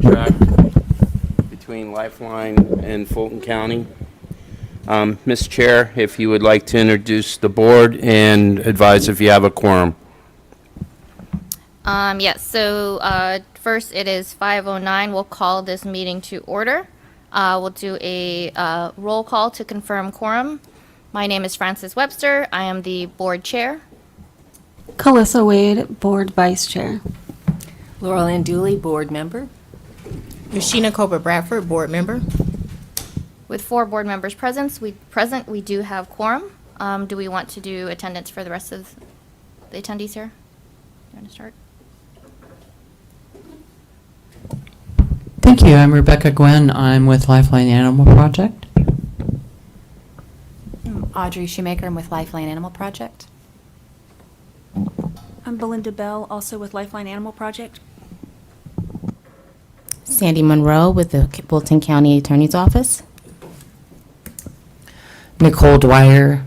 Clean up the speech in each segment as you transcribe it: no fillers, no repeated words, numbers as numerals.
contract between Lifeline and Fulton County. Ms. Chair, if you would like to introduce the board and advise if you have a quorum. Yes, so first it is 5:09. We'll call this meeting to order. We'll do a roll call to confirm quorum. My name is Frances Webster. I am the board chair. Calissa Wade, Board Vice Chair. Laurel Ann Dooley, board member. Yoshina Cobra Bradford, board member. With 4 board members present, we do have quorum. Do we want to do attendance for the rest of the attendees here? You want to start? Thank you. I'm Rebecca Gwen. I'm with Lifeline Animal Project. Audrey Shoemaker, I'm with Lifeline Animal Project. I'm Belinda Bell, also with Lifeline Animal Project. Sandy Monroe with the Fulton County Attorney's Office. Nicole Dwyer,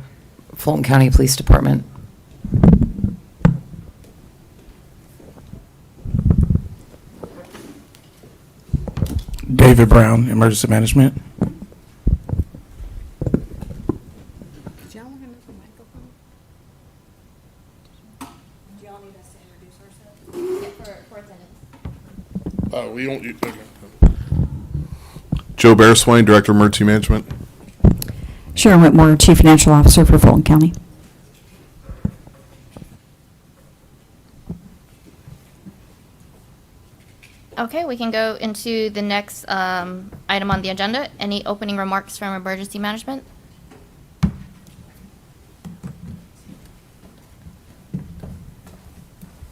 Fulton County Police Department. David Brown, Emergency Management. We don't. Okay. Joe Bearswain, Director of Emergency Management. Sharon Whitmore, Chief Financial Officer for Fulton County. Okay, we can go into the next item on the agenda. Any opening remarks from emergency management?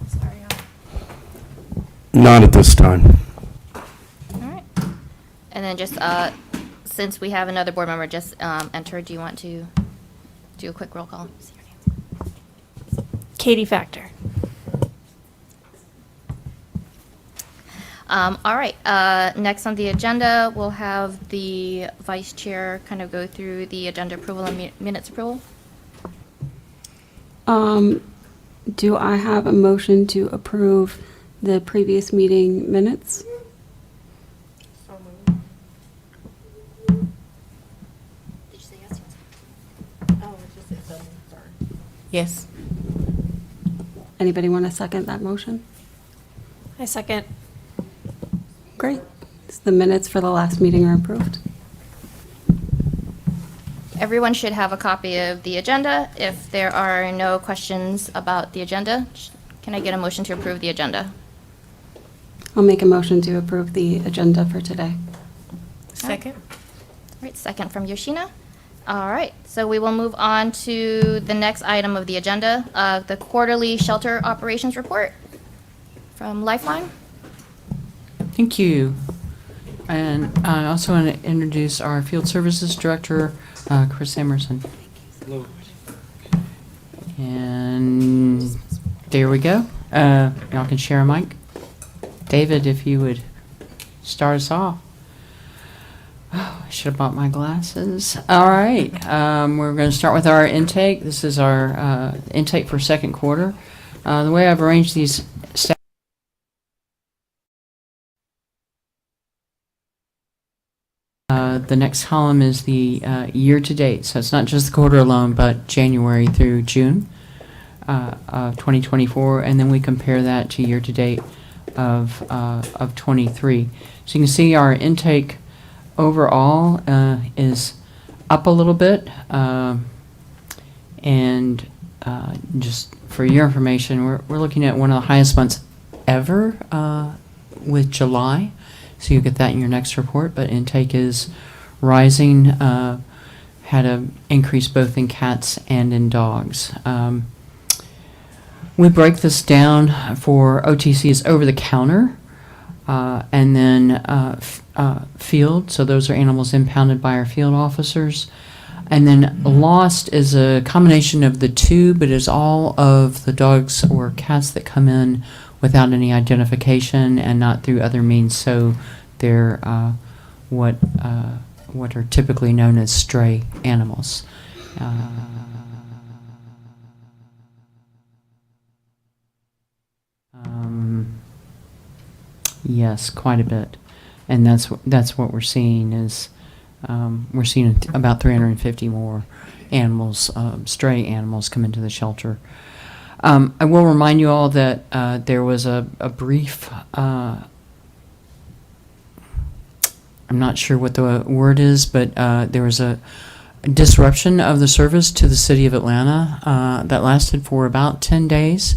Sorry. Not at this time. All right. And then just, since we have another board member just entered, do you want to do a quick roll call? Katie Factor. All right, next on the agenda, we'll have the vice chair kind of go through the agenda approval and minutes approval. Do I have a motion to approve the previous meeting minutes? Did you say yes? Oh, it's just it's sorry. Yes. Anybody want to second that motion? I second. Great. So the minutes for the last meeting are approved. Everyone should have a copy of the agenda. If there are no questions about the agenda, can I get a motion to approve the agenda? I'll make a motion to approve the agenda for today. Second. All right, second from Yoshina. All right, so we will move on to the next item of the agenda, the quarterly shelter operations report from Lifeline. Thank you. And I also want to introduce our Field Services Director, Chris Emerson. And there we go. Y'all can share a mic. David, if you would start us off. Oh, I should have bought my glasses. All right. We're going to start with our intake. This is our intake for second quarter. The way I've arranged these stats, the next column is the year-to-date. So it's not just the quarter alone, but January through June of 2024. And then we compare that to year-to-date of 23. So you can see our intake overall is up a little bit. And just for your information, we're looking at one of the highest months ever with July. So you get that in your next report, but intake is rising, had an increase both in cats and in dogs. We break this down for OTCs over the counter, and then field, so those are animals impounded by our field officers. And then lost is a combination of the two, but is all of the dogs or cats that come in without any identification and not through other means. So they're what are typically known as stray animals. Yes, quite a bit. And that's what we're seeing is we're seeing about 350 more animals, stray animals, come into the shelter. I will remind you all that there was a brief, I'm not sure what the word is, but there was a disruption of the service to the city of Atlanta that lasted for about 10 days,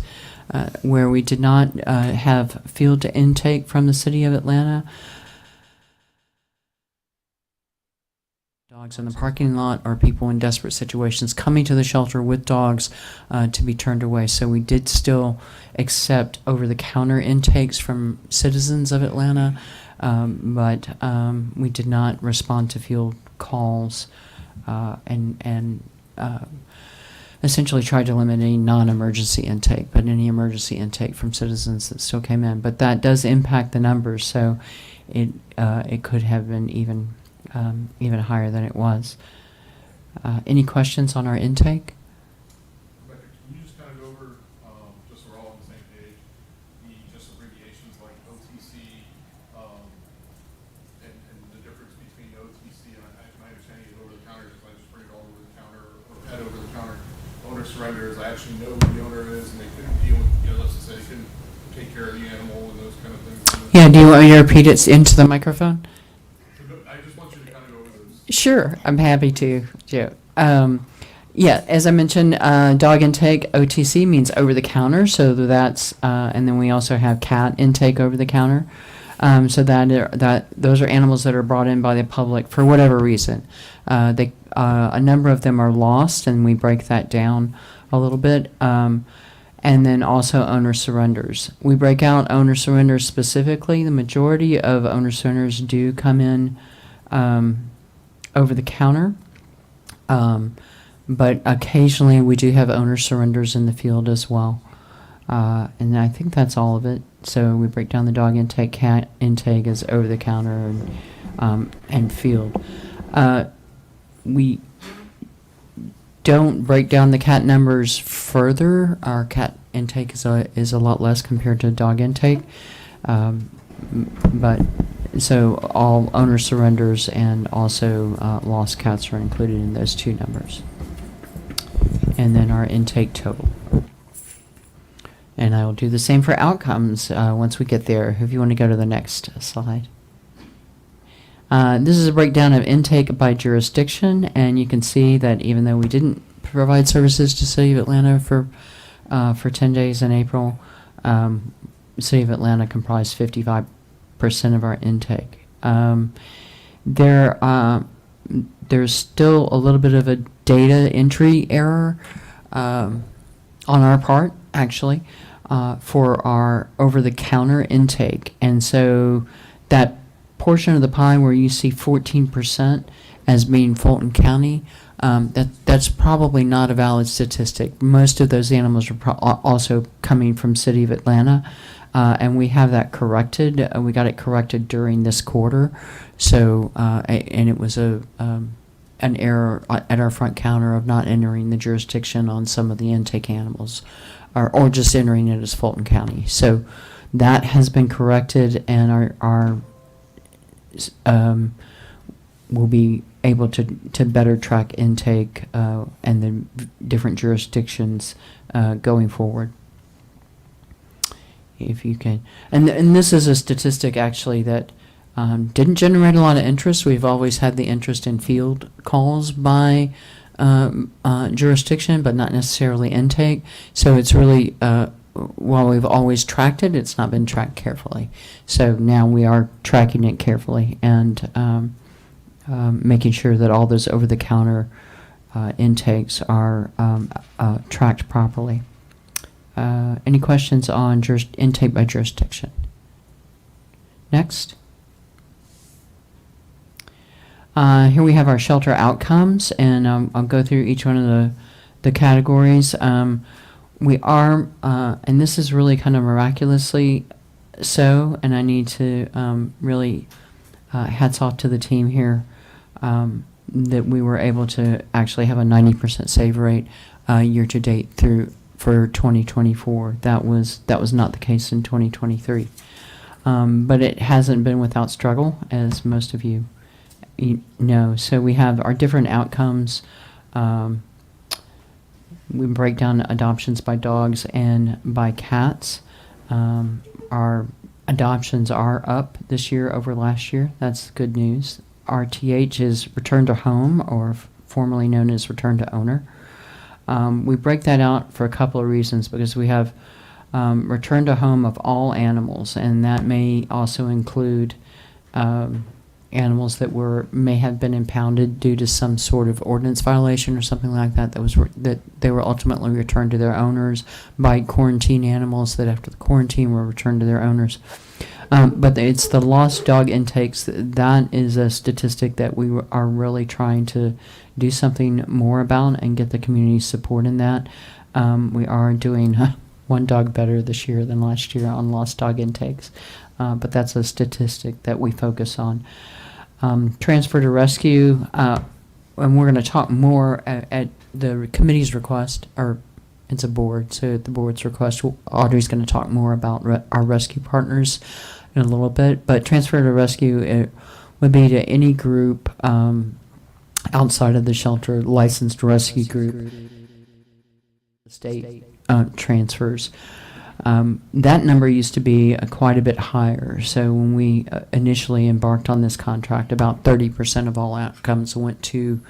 where we did not have field intake from the city of Atlanta. Dogs in the parking lot or people in desperate situations coming to the shelter with dogs to be turned away. So we did still accept over-the-counter intakes from citizens of Atlanta, but we did not respond to field calls and essentially tried to limit any non-emergency intake, but any emergency intake from citizens that still came in. But that does impact the numbers, so it could have been even higher than it was. Any questions on our intake? Rebecca, can you just kind of go over, just so we're all on the same page, just abbreviations like OTC, and the difference between OTC and my understanding is over the counter, if I just bring it all over the counter or pet over the counter, owner surrenders, I actually know who the owner is and they couldn't deal with, let's just say they couldn't take care of the animal and those kind of things. Yeah, do you want me to repeat it into the microphone? I just want you to kind of go over those. Sure, I'm happy to, Joe. Yeah, as I mentioned, dog intake, OTC means over the counter, so that's, and then we also have cat intake over the counter. So those are animals that are brought in by the public for whatever reason. A number of them are lost, and we break that down a little bit. And then also owner surrenders. We break out owner surrenders specifically. The majority of owner surrenders do come in over the counter. But occasionally we do have owner surrenders in the field as well. And I think that's all of it. So we break down the dog intake, cat intake as over the counter and field. We don't break down the cat numbers further. Our cat intake is a lot less compared to dog intake. But so all owner surrenders and also lost cats are included in those two numbers. And then our intake total. And I will do the same for outcomes once we get there, if you want to go to the next slide. This is a breakdown of intake by jurisdiction, and you can see that even though we didn't provide services to City of Atlanta for 10 days in April, City of Atlanta comprised 55% of our intake. There's still a little bit of a data entry error on our part, actually, for our over-the-counter intake. And so that portion of the pie where you see 14% as being Fulton County, that's probably not a valid statistic. Most of those animals are also coming from City of Atlanta, and we have that corrected. We got it corrected during this quarter, so and it was an error at our front counter of not entering the jurisdiction on some of the intake animals, or just entering it as Fulton County. So that has been corrected, and our we'll be able to better track intake and the different jurisdictions going forward. If you can, and this is a statistic actually that didn't generate a lot of interest. We've always had the interest in field calls by jurisdiction, but not necessarily intake. So it's really, while we've always tracked it, it's not been tracked carefully. So now we are tracking it carefully and making sure that all those over-the-counter intakes are tracked properly. Any questions on intake by jurisdiction? Next. Here we have our shelter outcomes, and I'll go through each one of the categories. We are, and this is really kind of miraculously so, and I need to really hats off to the team here that we were able to actually have a 90% save rate year to date for 2024. That was not the case in 2023. But it hasn't been without struggle, as most of you know. So we have our different outcomes. We break down adoptions by dogs and by cats. Our adoptions are up this year over last year. That's good news. RTH is return to home, or formerly known as return to owner. We break that out for a couple of reasons, because we have return to home of all animals, and that may also include animals that may have been impounded due to some sort of ordinance violation or something like that. That they were ultimately returned to their owners, by quarantine animals that after the quarantine were returned to their owners. But it's the lost dog intakes. That is a statistic that we are really trying to do something more about and get the community support in that. We are doing one dog better this year than last year on lost dog intakes. But that's a statistic that we focus on. Transfer to rescue, and we're going to talk more at the committee's request, or it's a board, so at the board's request, Audrey's going to talk more about our rescue partners in a little bit. But transfer to rescue, it would be to any group outside of the shelter, licensed rescue group. State transfers. That number used to be quite a bit higher. So when we initially embarked on this contract, about 30% of all outcomes went to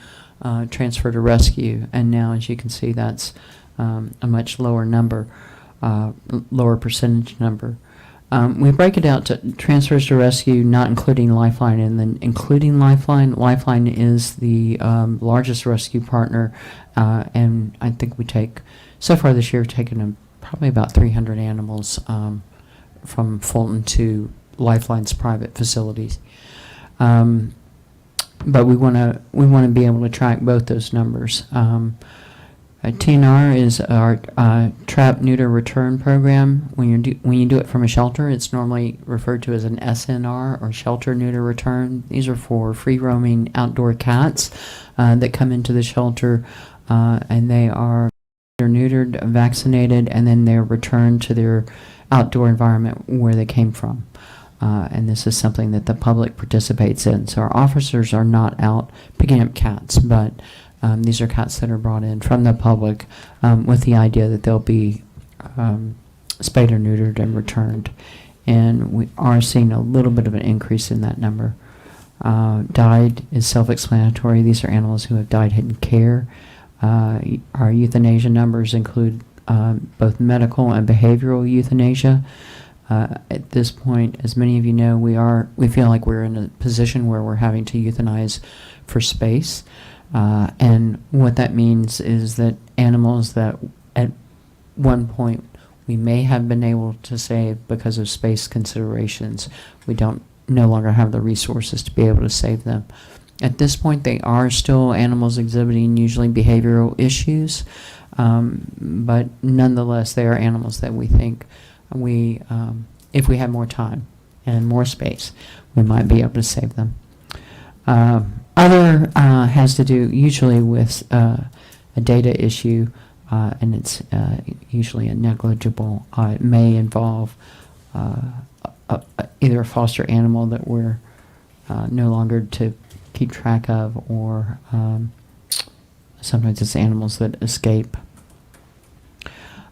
transfer to rescue. And now, as you can see, that's a much lower number, lower percentage number. We break it out to transfers to rescue, not including Lifeline, and then including Lifeline. Lifeline is the largest rescue partner, and I think we take, so far this year, taken probably about 300 animals from Fulton to Lifeline's private facilities. But we want to be able to track both those numbers. TNR is our trap, neuter, return program. When you do it from a shelter, it's normally referred to as an SNR, or shelter, neuter, return. These are for free roaming outdoor cats that come into the shelter, and they're neutered, vaccinated, and then they're returned to their outdoor environment where they came from. And this is something that the public participates in. So our officers are not out picking up cats, but these are cats that are brought in from the public with the idea that they'll be spayed or neutered and returned. And we are seeing a little bit of an increase in that number. Died is self-explanatory. These are animals who have died in care. Our euthanasia numbers include both medical and behavioral euthanasia. At this point, as many of you know, we feel like we're in a position where we're having to euthanize for space. And what that means is that animals that at one point we may have been able to save because of space considerations, we no longer have the resources to be able to save them. At this point, they are still animals exhibiting usually behavioral issues, but nonetheless, they are animals that we think if we had more time and more space, we might be able to save them. Other has to do usually with a data issue, and it's usually a negligible. It may involve either a foster animal that we're no longer to keep track of, or sometimes it's animals that escape.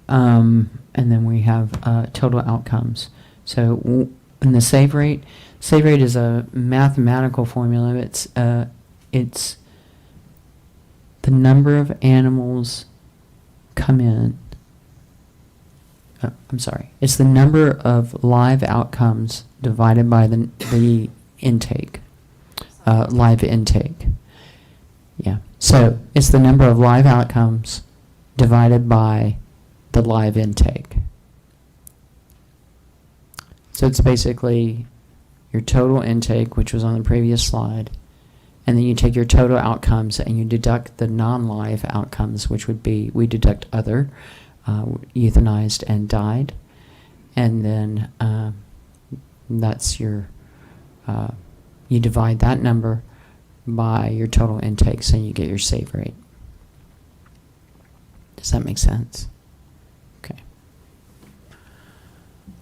And then we have total outcomes. So in the save rate is a mathematical formula. It's the number of animals come in. It's the number of live outcomes divided by the intake. Live intake. Yeah. So it's the number of live outcomes divided by the live intake. So it's basically your total intake, which was on the previous slide, and then you take your total outcomes and you deduct the non-live outcomes, which would be, we deduct other, euthanized and died, and then that's your, you divide that number by your total intakes and you get your save rate. Does that make sense? Okay.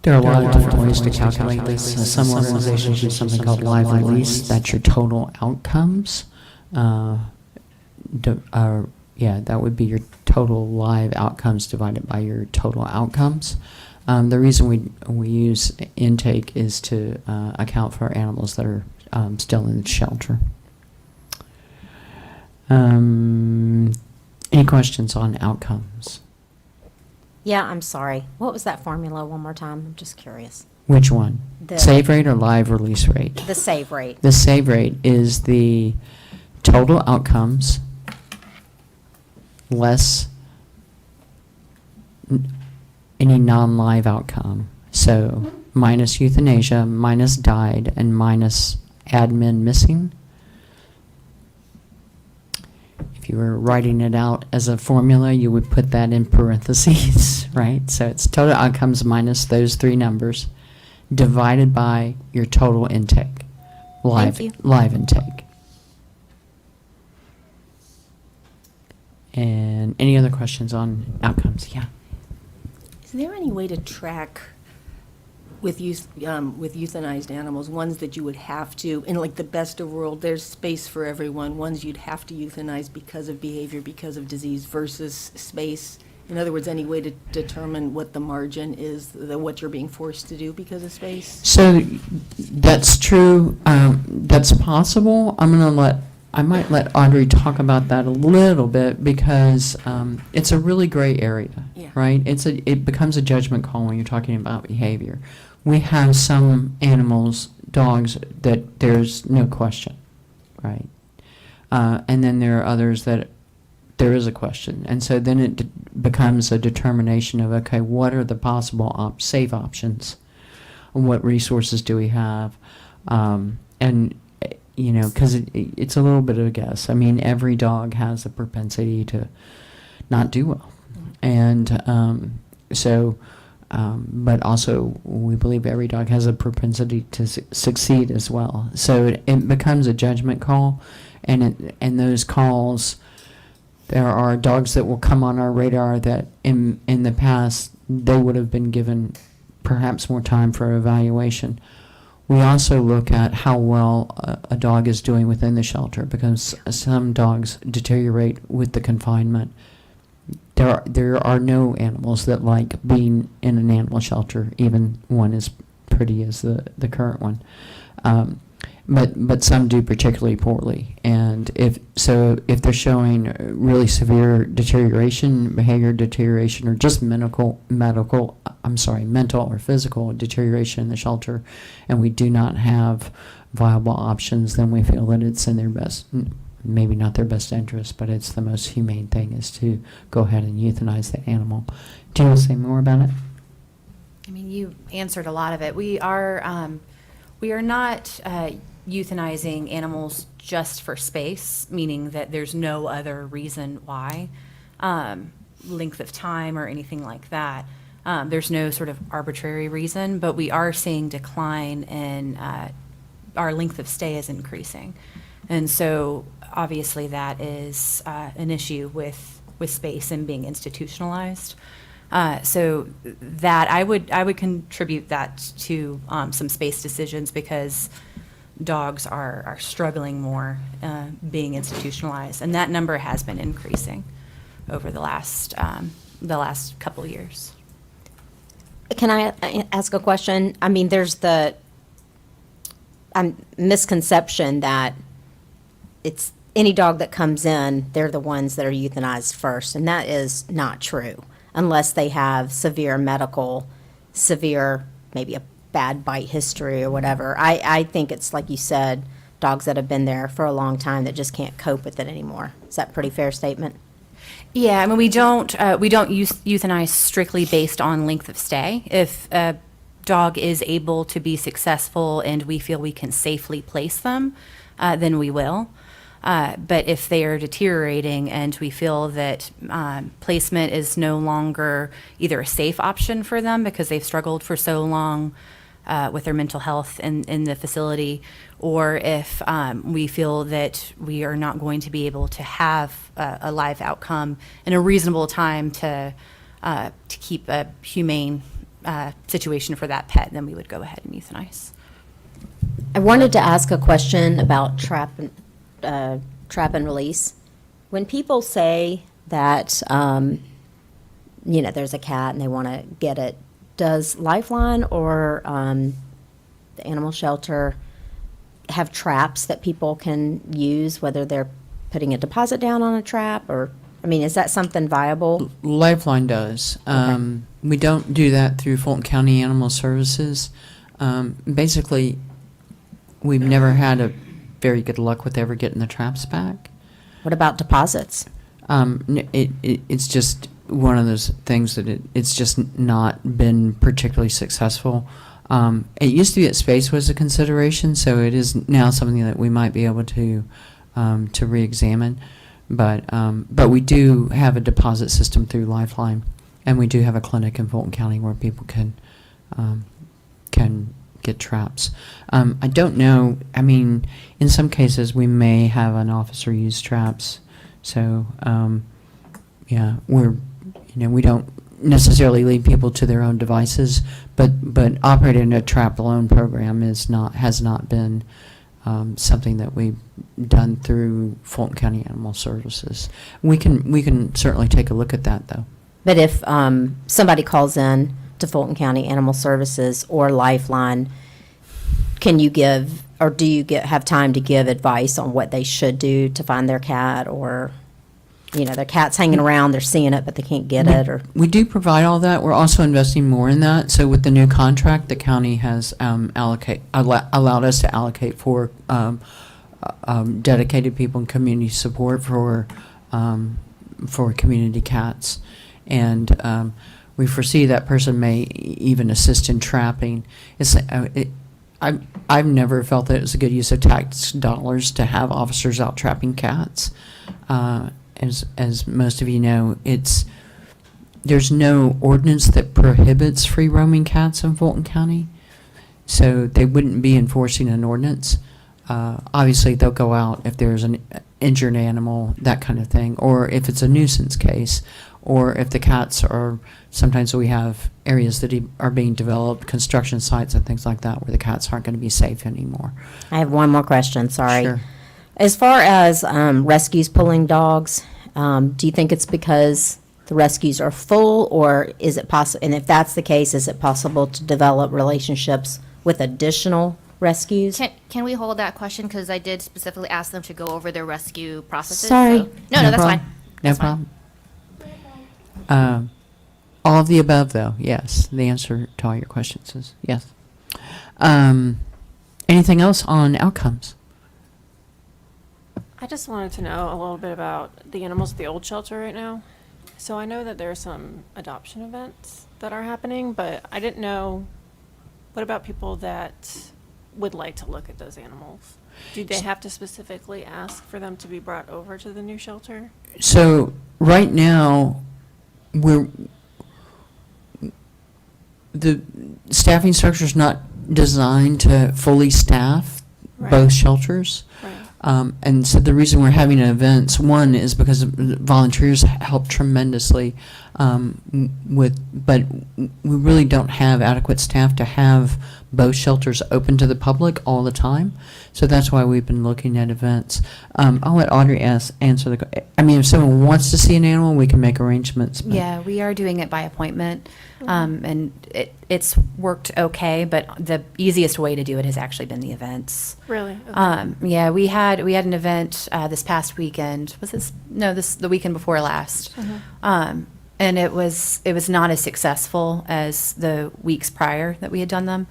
There are a lot of different ways to calculate this. Some organizations use something called live release. That's your total outcomes. Yeah, that would be your total live outcomes divided by your total outcomes. The reason we use intake is to account for animals that are still in the shelter. Any questions on outcomes? Yeah, I'm sorry. What was that formula one more time? I'm just curious. Which one? The- Save rate or live release rate? The save rate. The save rate is the total outcomes less any non-live outcome. So minus euthanasia, minus died, and minus admin missing. If you were writing it out as a formula, you would put that in parentheses, right? So it's total outcomes minus those three numbers divided by your total intake, live intake. And any other questions on outcomes? Yeah. Is there any way to track with euthanized animals, ones that you would have to, in like the best of world, there's space for everyone, ones you'd have to euthanize because of behavior, because of disease versus space? In other words, any way to determine what the margin is, what you're being forced to do because of space? So that's true. That's possible. I might let Audrey talk about that a little bit because it's a really gray area, Yeah. right? It becomes a judgment call when you're talking about behavior. We have some animals, dogs, that there's no question, right? And then there are others that there is a question. And so then it becomes a determination of, okay, what are the possible safe options? What resources do we have? And you know, because it's a little bit of a guess. I mean, every dog has a propensity to not do well. And but also we believe every dog has a propensity to succeed as well. So it becomes a judgment call. And those calls, there are dogs that will come on our radar that in the past, they would have been given perhaps more time for evaluation. We also look at how well a dog is doing within the shelter because some dogs deteriorate with the confinement. There are no animals that like being in an animal shelter, even one as pretty as the current one. But some do particularly poorly. And if they're showing really severe deterioration, behavior deterioration, or just mental or physical deterioration in the shelter, and we do not have viable options, then we feel that it's in their best, maybe not their best interest, but it's the most humane thing is to go ahead and euthanize the animal. Do you want to say more about it? I mean, you answered a lot of it. We are not euthanizing animals just for space, meaning that there's no other reason why, length of time or anything like that. There's no sort of arbitrary reason, but we are seeing decline in our length of stay is increasing. And so obviously that is an issue with space and being institutionalized. So that I would contribute that to some space decisions because dogs are struggling more being institutionalized, and that number has been increasing over the last couple of years. Can I ask a question? I mean, there's the misconception that it's any dog that comes in, they're the ones that are euthanized first, and that is not true unless they have severe, maybe a bad bite history or whatever. I think it's like you said, dogs that have been there for a long time that just can't cope with it anymore. Is that a pretty fair statement? Yeah, I mean, we don't euthanize strictly based on length of stay. If a dog is able to be successful and we feel we can safely place them, then we will. But if they are deteriorating and we feel that placement is no longer either a safe option for them because they've struggled for so long with their mental health in the facility, or if we feel that we are not going to be able to have a live outcome in a reasonable time to keep a humane situation for that pet, then we would go ahead and euthanize. I wanted to ask a question about trap and release. When people say that, there's a cat and they want to get it, does Lifeline or the animal shelter have traps that people can use, whether they're putting a deposit down on a trap or, is that something viable? Lifeline does. We don't do that through Fulton County Animal Services. Basically, we've never had a very good luck with ever getting the traps back. What about deposits? It's just one of those things that it's just not been particularly successful. It used to be that space was a consideration, so it is now something that we might be able to re-examine. But we do have a deposit system through Lifeline, and we do have a clinic in Fulton County where people can get traps. I don't know. In some cases we may have an officer use traps. So we don't necessarily lead people to their own devices, but operating a trap alone program has not been something that we've done through Fulton County Animal Services. We can certainly take a look at that, though. But if somebody calls in to Fulton County Animal Services or Lifeline, can you give, or do you have time to give advice on what they should do to find their cat, or their cat's hanging around, they're seeing it but they can't get it? Or we do provide all that. We're also investing more in that. So with the new contract, the county has allowed us to allocate for dedicated people and community support for community cats, and we foresee that person may even assist in trapping. I've never felt that it was a good use of tax dollars to have officers out trapping cats. As most of you know, there's no ordinance that prohibits free roaming cats in Fulton County, so they wouldn't be enforcing an ordinance. Obviously, they'll go out if there's an injured animal, that kind of thing, or if it's a nuisance case, or if the cats are, sometimes we have areas that are being developed, construction sites and things like that, where the cats aren't going to be safe anymore. I have one more question, sorry. Sure. As far as rescues pulling dogs, do you think it's because the rescues are full, or is it possible, and if that's the case, is it possible to develop relationships with additional rescues? Can we hold that question? Because I did specifically ask them to go over their rescue processes. Sorry. So. No, that's problem. fine. No That's fine. problem. All of the above, though, yes. The answer to all your questions is yes. Anything else on outcomes? I just wanted to know a little bit about the animals at the old shelter right now. So I know that there are some adoption events that are happening, but I didn't know, what about people that would like to look at those animals? Do they have to specifically ask for them to be brought over to the new shelter? So right now, the staffing structure is not designed to fully staff both shelters. Right. And so the reason we're having events, one, is because volunteers help tremendously but we really don't have adequate staff to have both shelters open to the public all the time. So that's why we've been looking at events. I'll let Audrey answer if someone wants to see an animal, we can make arrangements. But. Yeah, we are doing it by appointment, and it's worked okay, but the easiest way to do it has actually been the events. Really? Okay. Yeah, we had an event this past weekend. The weekend before last. And it was not as successful as the weeks prior that we had done them.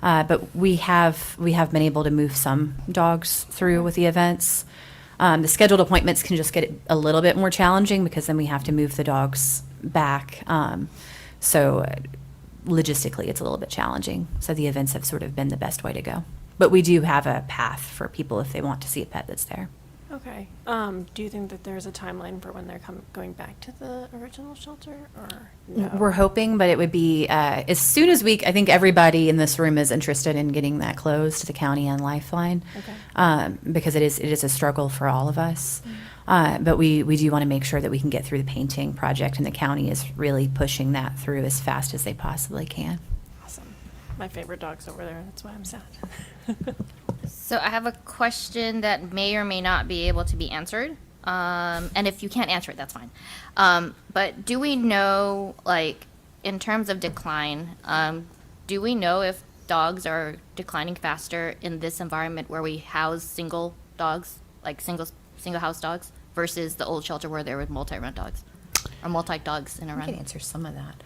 But we have been able to move some dogs through with the events. The scheduled appointments can just get a little bit more challenging because then we have to move the dogs back. So logistically, it's a little bit challenging. So the events have sort of been the best way to go. But we do have a path for people if they want to see a pet that's there. Okay. Do you think that there's a timeline for when they're going back to the original shelter, or no? We're hoping, but it would be as soon as I think everybody in this room is interested in getting that closed to the county and Lifeline, Okay. because it is a struggle for all of us. But we do want to make sure that we can get through the painting project, and the county is really pushing that through as fast as they possibly can. Awesome. My favorite dog's over there. That's why I'm sad. So I have a question that may or may not be able to be answered. And if you can't answer it, that's fine. But do we know, like, in terms of decline, do we know if dogs are declining faster in this environment where we house single dogs, like single house dogs, versus the old shelter where there were multi-run dogs or multi-dogs in a I can run? answer some of that.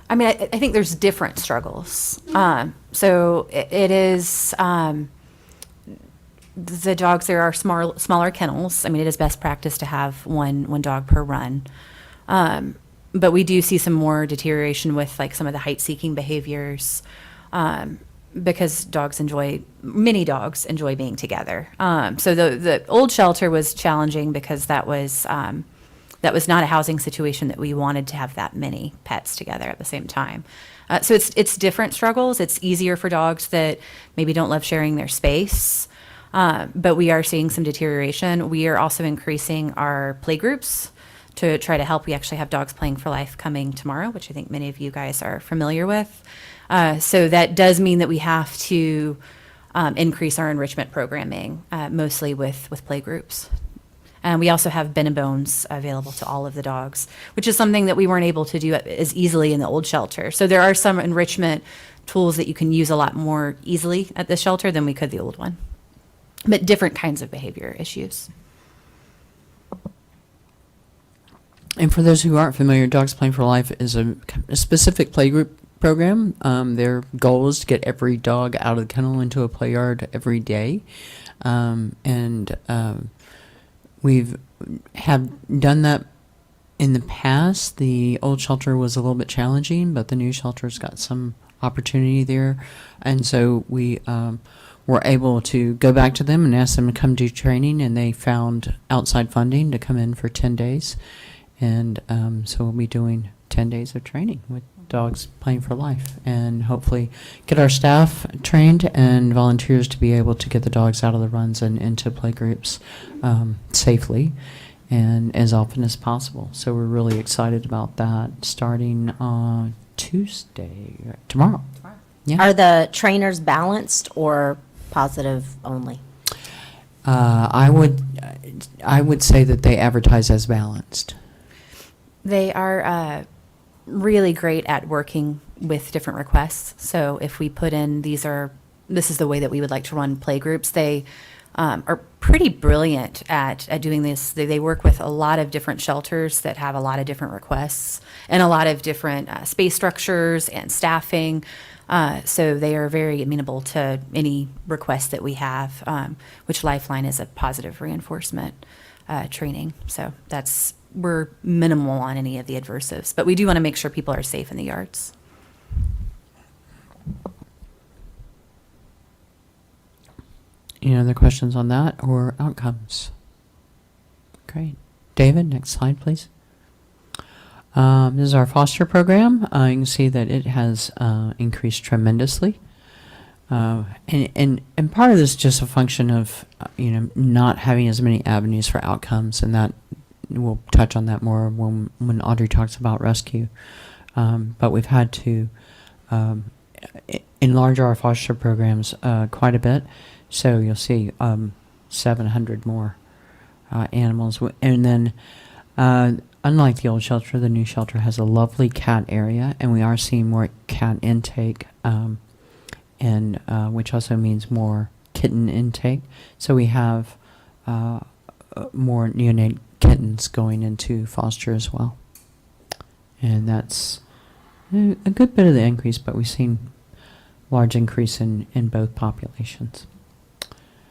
I mean, I think there's different struggles. So it is, the dogs, there are smaller kennels. I mean, it is best practice to have one dog per run. But we do see some more deterioration with like some of the height-seeking behaviors, because many dogs enjoy being together. So the old shelter was challenging because that was not a housing situation that we wanted to have that many pets together at the same time. So it's different struggles. It's easier for dogs that maybe don't love sharing their space. But we are seeing some deterioration. We are also increasing our play groups to try to help. We actually have Dogs Playing for Life coming tomorrow, which I think many of you guys are familiar with. So that does mean that we have to increase our enrichment programming, mostly with play groups. And we also have bin and bones available to all of the dogs, which is something that we weren't able to do as easily in the old shelter. So there are some enrichment tools that you can use a lot more easily at the shelter than we could the old one. But different kinds of behavior issues. And for those who aren't familiar, Dogs Playing for Life is a specific playgroup program. Their goal is to get every dog out of the kennel into a play yard every day. We've done that in the past. The old shelter was a little bit challenging, but the new shelter's got some opportunity there. And so we were able to go back to them and ask them to come do training, and they found outside funding to come in for 10 days. And so we'll be doing 10 days of training with Dogs Playing for Life, and hopefully get our staff trained and volunteers to be able to get the dogs out of the runs and into play groups safely and as often as possible. So we're really excited about that, starting on tomorrow. Yeah. Are the trainers balanced or positive only? I would say that they advertise as balanced. They are really great at working with different requests. So if we put in, this is the way that we would like to run play groups, they are pretty brilliant at doing this. They work with a lot of different shelters that have a lot of different requests and a lot of different space structures and staffing. So they are very amenable to any request that we have, which Lifeline is a positive reinforcement training. So we're minimal on any of the adversives, but we do want to make sure people are safe in the yards. Any other questions on that or outcomes? Great. David, next slide, please. This is our foster program. You can see that it has increased tremendously. And part of this is just a function of, not having as many avenues for outcomes, and that we'll touch on that more when Audrey talks about rescue. But we've had to enlarge our foster programs quite a bit. So you'll see 700 more animals. And then, unlike the old shelter, the new shelter has a lovely cat area, and we are seeing more cat intake, and which also means more kitten intake. So we have more neonate kittens going into foster as well. And that's a good bit of the increase, but we've seen large increase in both populations.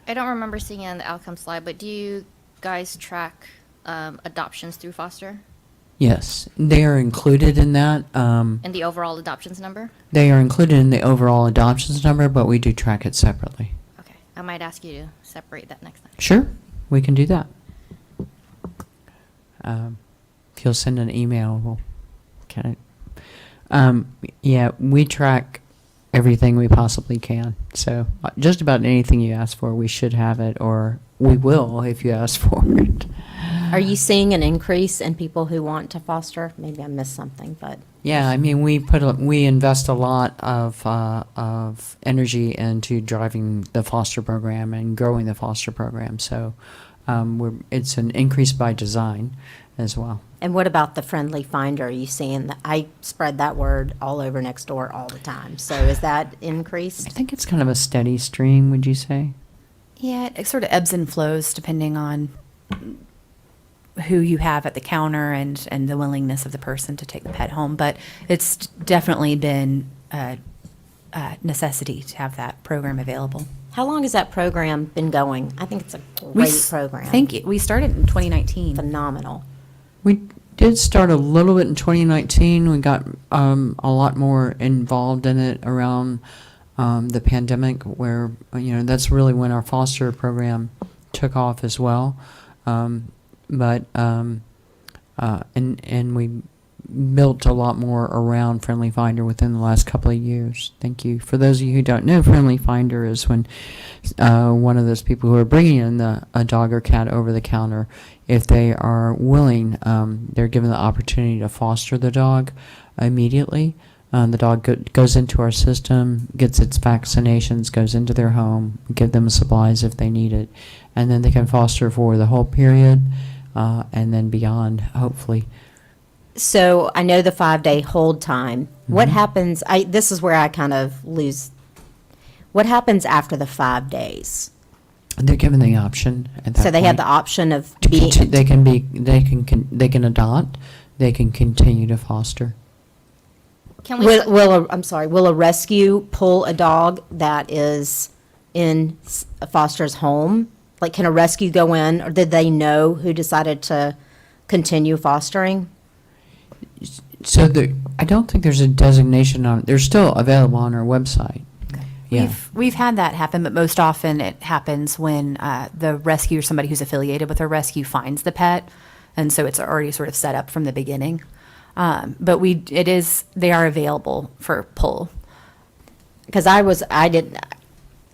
I don't remember seeing it on the outcome slide, but do you guys track adoptions through foster Yes, they are included in that. and the overall adoptions number? They are included in the overall adoptions number, but we do track it separately. Okay, I might ask you to separate that next time. Sure, we can do that. If you'll send an email, we'll get it. Yeah, we track everything we possibly can. So just about anything you ask for, we should have it, or we will if you ask for it. Are you seeing an increase in people who want to foster? Maybe I missed something, but. Yeah, I mean, we invest a lot of energy into driving the foster program and growing the foster program. So it's an increase by design as well. And what about the friendly finder? Are you seeing that? I spread that word all over next door all the time. So is that increased? I think it's kind of a steady stream, would you say? Yeah, it sort of ebbs and flows depending on who you have at the counter and the willingness of the person to take the pet home. But it's definitely been a necessity to have that program available. How long has that program been going? I think it's a great program. Thank you. We started in 2019. Phenomenal. We did start a little bit in 2019. We got a lot more involved in it around the pandemic, where that's really when our foster program took off as well. But we built a lot more around Friendly Finder within the last couple of years. Thank you. For those of you who don't know, Friendly Finder is when one of those people who are bringing in a dog or cat over the counter, if they are willing, they're given the opportunity to foster the dog immediately. The dog goes into our system, gets its vaccinations, goes into their home, give them supplies if they need it, and then they can foster for the whole period and then beyond, hopefully. So I know the 5-day hold time. What happens? This is where I kind of lose. What happens after the 5 days? They're given the option at that So they have point the option of to being. they can adopt, they can continue to foster. Can we? Will a rescue pull a dog that is in a foster's home? Like, can a rescue go in, or did they know who decided to continue fostering? So I don't think there's a designation on. They're still available on our website. Yeah. We've had that happen, but most often it happens when the rescue or somebody who's affiliated with a rescue finds the pet, and so it's already sort of set up from the beginning. But they are available for pull. Because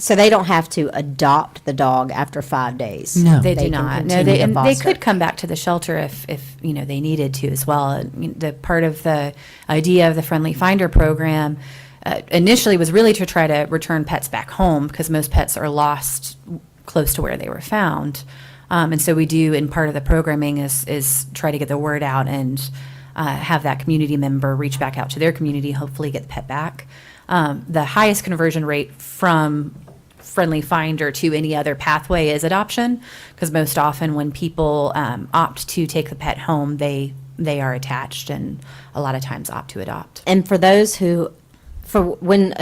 so they don't have to adopt the dog after 5 days. No. They do can not. No, continue to they foster. could come back to the shelter if they needed to as well. The part of the idea of the Friendly Finder program initially was really to try to return pets back home, because most pets are lost close to where they were found. And so we do, in part of the programming is try to get the word out and have that community member reach back out to their community, hopefully get the pet back. The highest conversion rate from Friendly Finder to any other pathway is adoption, because most often when people opt to take the pet home, they are attached and a lot of times opt to adopt. And for those when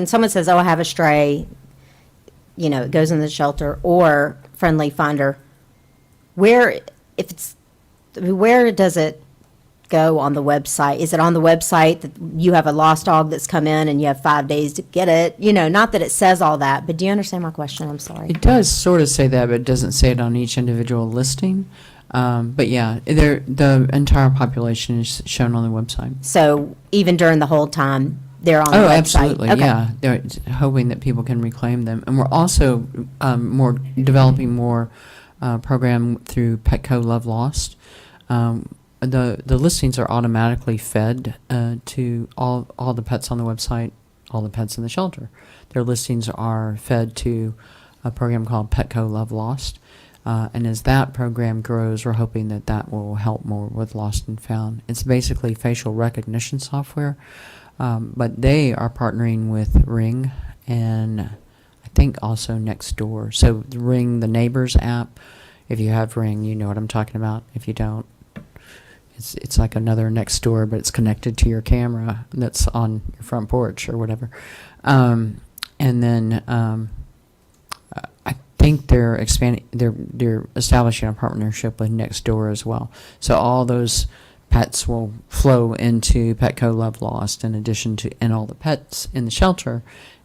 someone says, "Oh, I have a stray," it goes in the shelter or Friendly Finder, where does it go on the website? Is it on the website that you have a lost dog that's come in and you have 5 days to get it? Not that it says all that, but do you understand my question? I'm sorry. It does sort of say that, but it doesn't say it on each individual listing. But yeah, the entire population is shown on the website. So even during the whole time, they're on the website? Absolutely, Okay. yeah. They're hoping that people can reclaim them. And we're also developing more program through Petco Love Lost. The listings are automatically fed to all the pets on the website, all the pets in the shelter. Their listings are fed to a program called Petco Love Lost. And as that program grows, we're hoping that will help more with Lost and Found. It's basically facial recognition software, but they are partnering with Ring and I think also Nextdoor. So Ring, the Neighbors app, if you have Ring, you know what I'm talking about. If you don't, it's like another Nextdoor, but it's connected to your camera that's on your front porch or whatever. And then I think they're expanding. They're establishing a partnership with Nextdoor as well. So all those pets will flow into Petco Love Lost, in addition to all the pets in the shelter.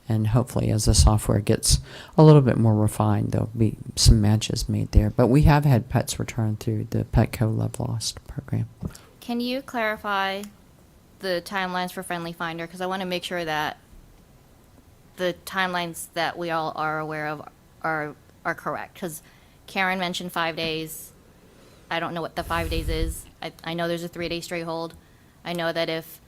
And hopefully, as the software gets a little bit more refined, there'll be some matches made there. But we have had pets return through the Petco Love Lost program. Can you clarify the timelines for Friendly Finder? Because I want to make sure that the timelines that we all are aware of are correct. Because Karen mentioned 5 days. I don't know what the 5 days is. I know there's a 3-day stray hold. I know that if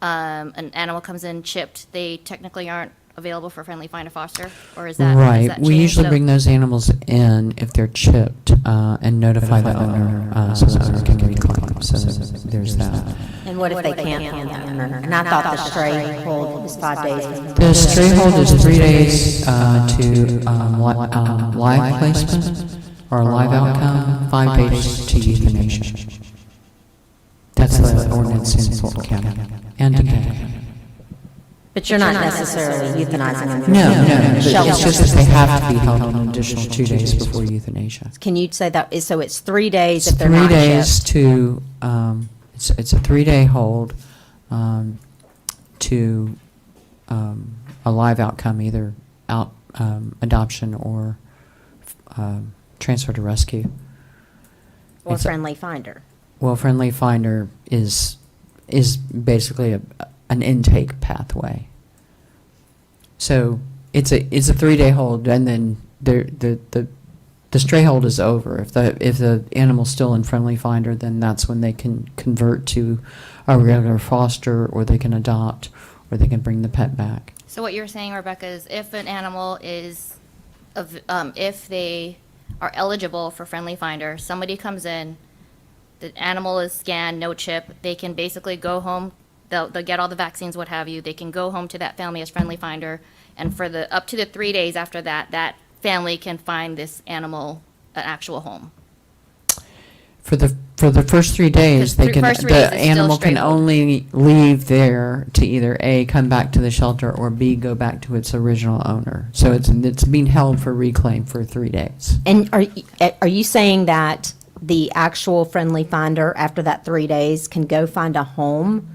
an animal comes in chipped, they technically aren't available for friendly find a foster, or is that Right. has that We changed? usually So- bring those animals in if they're chipped and notify the owner so the owner can reclaim. So there's that. And what if they can't find the owner? And I thought the stray hold was 5 days. The stray hold is 3 days to live placement or live outcome, 5 days to euthanasia. That's the ordinance in Fulton County and DeKalb. But you're not necessarily euthanizing them. No, but it's Shelter. just that they have to be held an additional 2 days before euthanasia. Can you say that, so it's 3 days It's if they're 3 not days chipped? to, it's a 3-day hold to a live outcome, either adoption or transfer to rescue. Or It's a- friendly finder? Well, friendly finder is basically an intake pathway. So it's a 3-day hold, and then the stray hold is over. If the animal's still in friendly finder, then that's when they can convert to a regular foster, or they can adopt, or they can bring the pet back. So what you're saying, Rebecca, is if an animal is, if they are eligible for friendly finder, somebody comes in, the animal is scanned, no chip, they can basically go home, they'll get all the vaccines, what have you, they can go home to that family as friendly finder, and for the, up to the 3 days after that, that family can find this animal an actual home. For the first 3 days, Because first 3 days the is still animal can straight hold. only leave there to either A, come back to the shelter, or B, go back to its original owner. So it's being held for reclaim for 3 days. And are you saying that the actual friendly finder, after that 3 days, can go find a home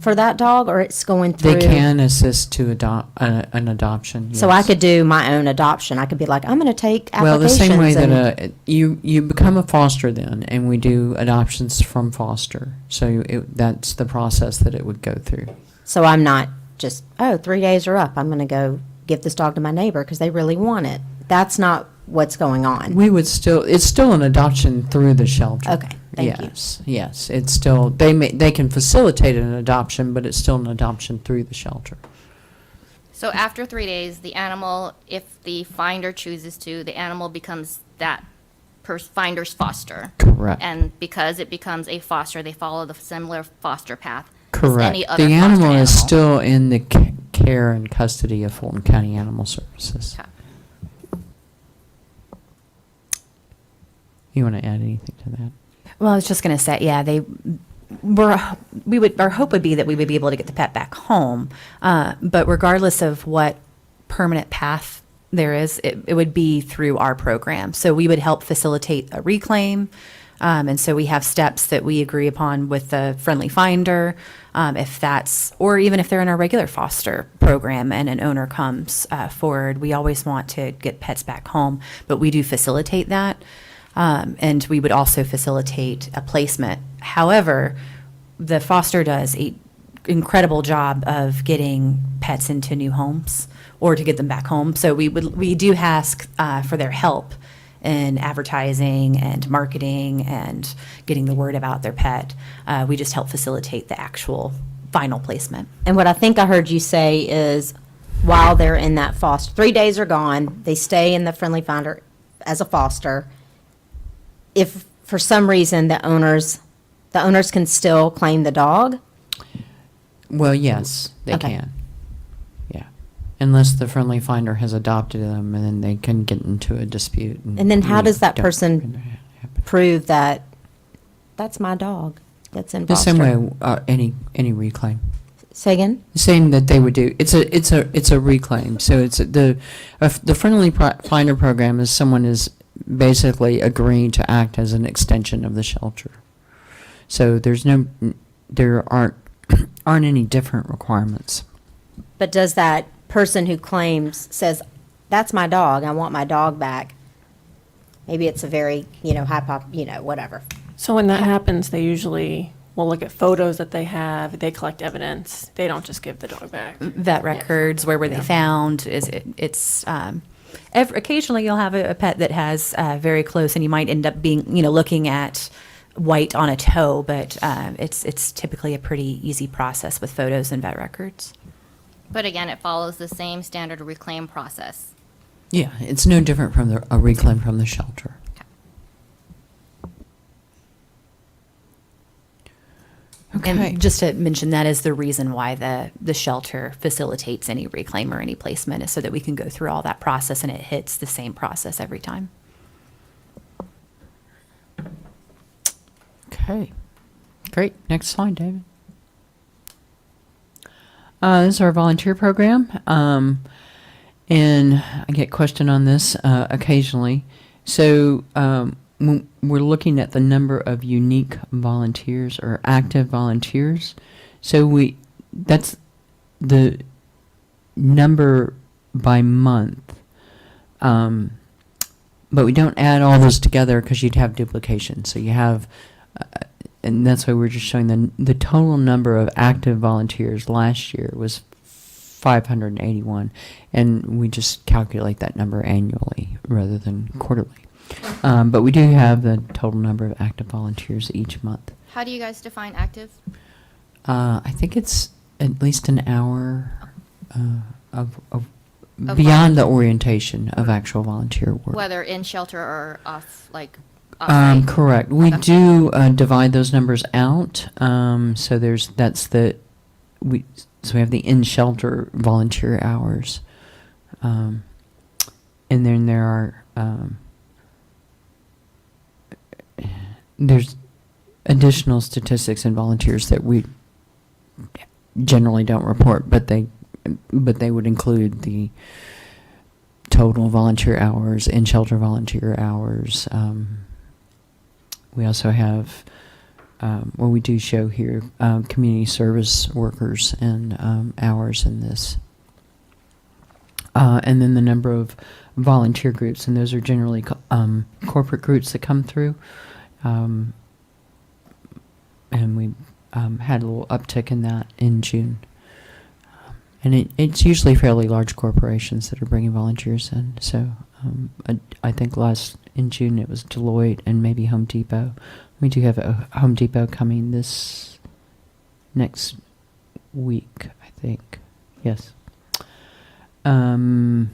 for that dog, or it's going through? They can assist to adopt an adoption. So yes. I could do my own adoption. I could be like, I'm going to take Well, the applications. same way and- that you become a foster then, and we do adoptions from foster. So that's the process that it would go through. So I'm not just, 3 days are up, I'm going to go give this dog to my neighbor because they really want it. That's not what's going on. It's still an adoption through the shelter. Okay, thank you. Yes, it's still, they can facilitate an adoption, but it's still an adoption through the shelter. So after 3 days, the animal, if the finder chooses to, the animal becomes that finder's foster. Correct. And because it becomes a foster, they follow the similar foster path as Correct. any other The foster animal is still in the care and custody of Fulton County Animal Services. Okay. You want to add anything to that? Well, I was just going to say, yeah, our hope would be that we would be able to get the pet back home. But regardless of what permanent path there is, it would be through our program. So we would help facilitate a reclaim. And so we have steps that we agree upon with the friendly finder, or even if they're in our regular foster program and an owner comes forward, we always want to get pets back home, but we do facilitate that. And we would also facilitate a placement. However, the foster does an incredible job of getting pets into new homes or to get them back home. So we do ask for their help in advertising and marketing and getting the word about their pet. We just help facilitate the actual final placement. And what I think I heard you say is, while they're in that foster, 3 days are gone, they stay in the friendly finder as a foster. If for some reason the owners can still claim the dog? Well, yes, they Okay. can. Yeah. Unless the friendly finder has adopted them, and then they can get into a dispute. And then how we does that don't person want that to happen. Prove that that's my dog that's in The foster? same way any reclaim. Say again? Same that they would do. It's a reclaim. So it's the friendly finder program is someone is basically agreeing to act as an extension of the shelter. So there aren't any different requirements. But does that person who claims, says, that's my dog, I want my dog back, maybe it's a very, whatever. So when that happens, they usually will look at photos that they have, they collect evidence, they don't just give the dog back. Vet records, where were they found, Occasionally, you'll have a pet that has very close, and you might end up being, looking at white on a toe, but it's typically a pretty easy process with photos and vet records. But again, it follows the same standard reclaim process. Yeah, it's no different from a reclaim from the shelter. Okay. And just to mention, that is the reason why the shelter facilitates any reclaim or any placement, is so that we can go through all that process and it hits the same process every time. Okay, great. Next slide, David. This is our volunteer program, and I get questioned on this occasionally. So when we're looking at the number of unique volunteers or active volunteers. So that's the number by month. But we don't add all those together because you'd have duplication. So you have, and that's why we're just showing the total number of active volunteers last year was 581, and we just calculate that number annually rather than quarterly. But we do have the total number of active volunteers each month. How do you guys define active? I think it's at least an hour of Of beyond the orientation of actual volunteer work. Whether in shelter or off-site? Correct. We Okay. do divide those numbers out. So we have the in-shelter volunteer hours, and then there are there's additional statistics and volunteers that we generally don't report, but they would include the total volunteer hours, in-shelter volunteer hours. We also have, we do show here community service workers and hours in this. And then the number of volunteer groups, and those are generally corporate groups that come through. And we had a little uptick in that in June. And it's usually fairly large corporations that are bringing volunteers in. So I think in June it was Deloitte and maybe Home Depot. We do have a Home Depot coming this next week, I think. Yes. Okay.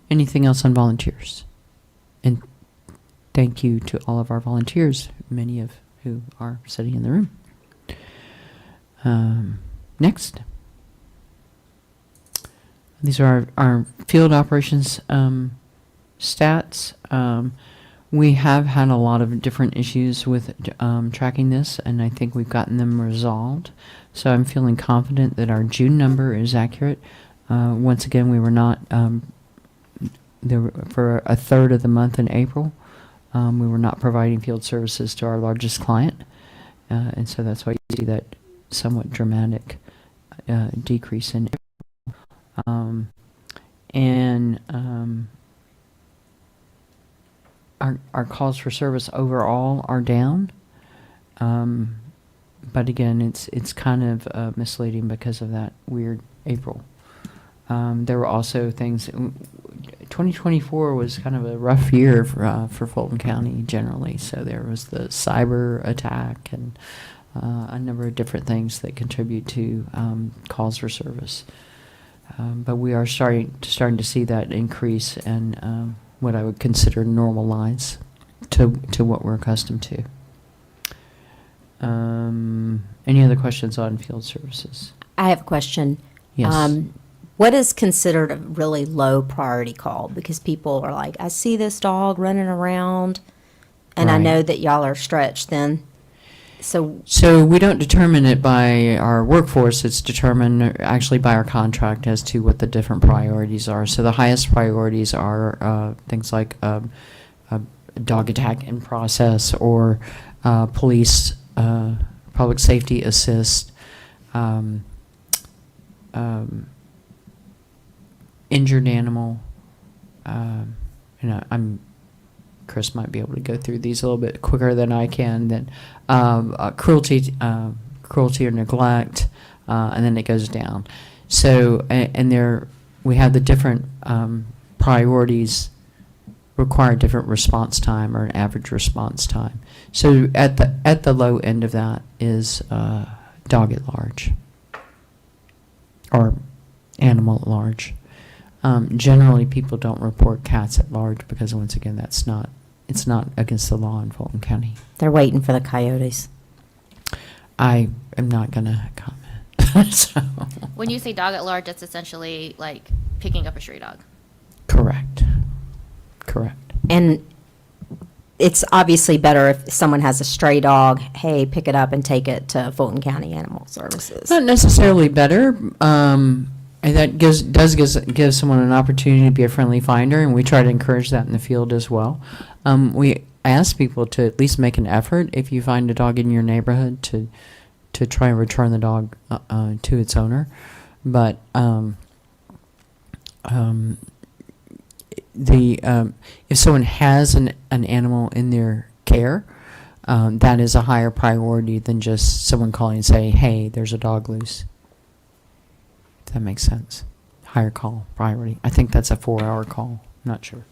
Anything else on volunteers? And thank you to all of our volunteers, many of who are sitting in the room. Next. These are our field operations stats. We have had a lot of different issues with tracking this, and I think we've gotten them resolved. So I'm feeling confident that our June number is accurate. Once again, we were not there for a third of the month in April. We were not providing field services to our largest client, and so that's why you see that somewhat dramatic decrease in April. Our calls for service overall are down, but again, it's kind of misleading because of that weird April. There were also things. 2024 was kind of a rough year for Fulton County generally. So there was the cyber attack and a number of different things that contribute to calls for service. But we are starting to see that increase and what I would consider normalize to what we're accustomed to. Any other questions on field services? I have a question. Yes. What is considered a really low priority call? Because people are like, I see this dog running around, and I Right. know that y'all are stretched then. So So we don't determine it by our workforce. It's determined actually by our contract as to what the different priorities are. So the highest priorities are things like a dog attack in process or police, public safety assist, injured animal. Chris might be able to go through these a little bit quicker than I can. Then cruelty or neglect, and then it goes down. So and they're we have the different priorities require different response time or an average response time. So at the low end of that is dog at large or animal at large. Generally, people don't report cats at large because once again, it's not against the law in Fulton County. They're waiting for the coyotes. I am not going to comment. So, When you say dog at large, that's essentially like picking up a stray dog. correct. And it's obviously better if someone has a stray dog, hey, pick it up and take it to Fulton County Animal Services. Not necessarily better. And that gives someone an opportunity to be a friendly finder, and we try to encourage that in the field as well. We ask people to at least make an effort if you find a dog in your neighborhood to try and return the dog to its owner. But if someone has an animal in their care, that is a higher priority than just someone calling and say, hey, there's a dog loose. If that makes sense. Higher call priority. I think that's a 4-hour call. Not sure.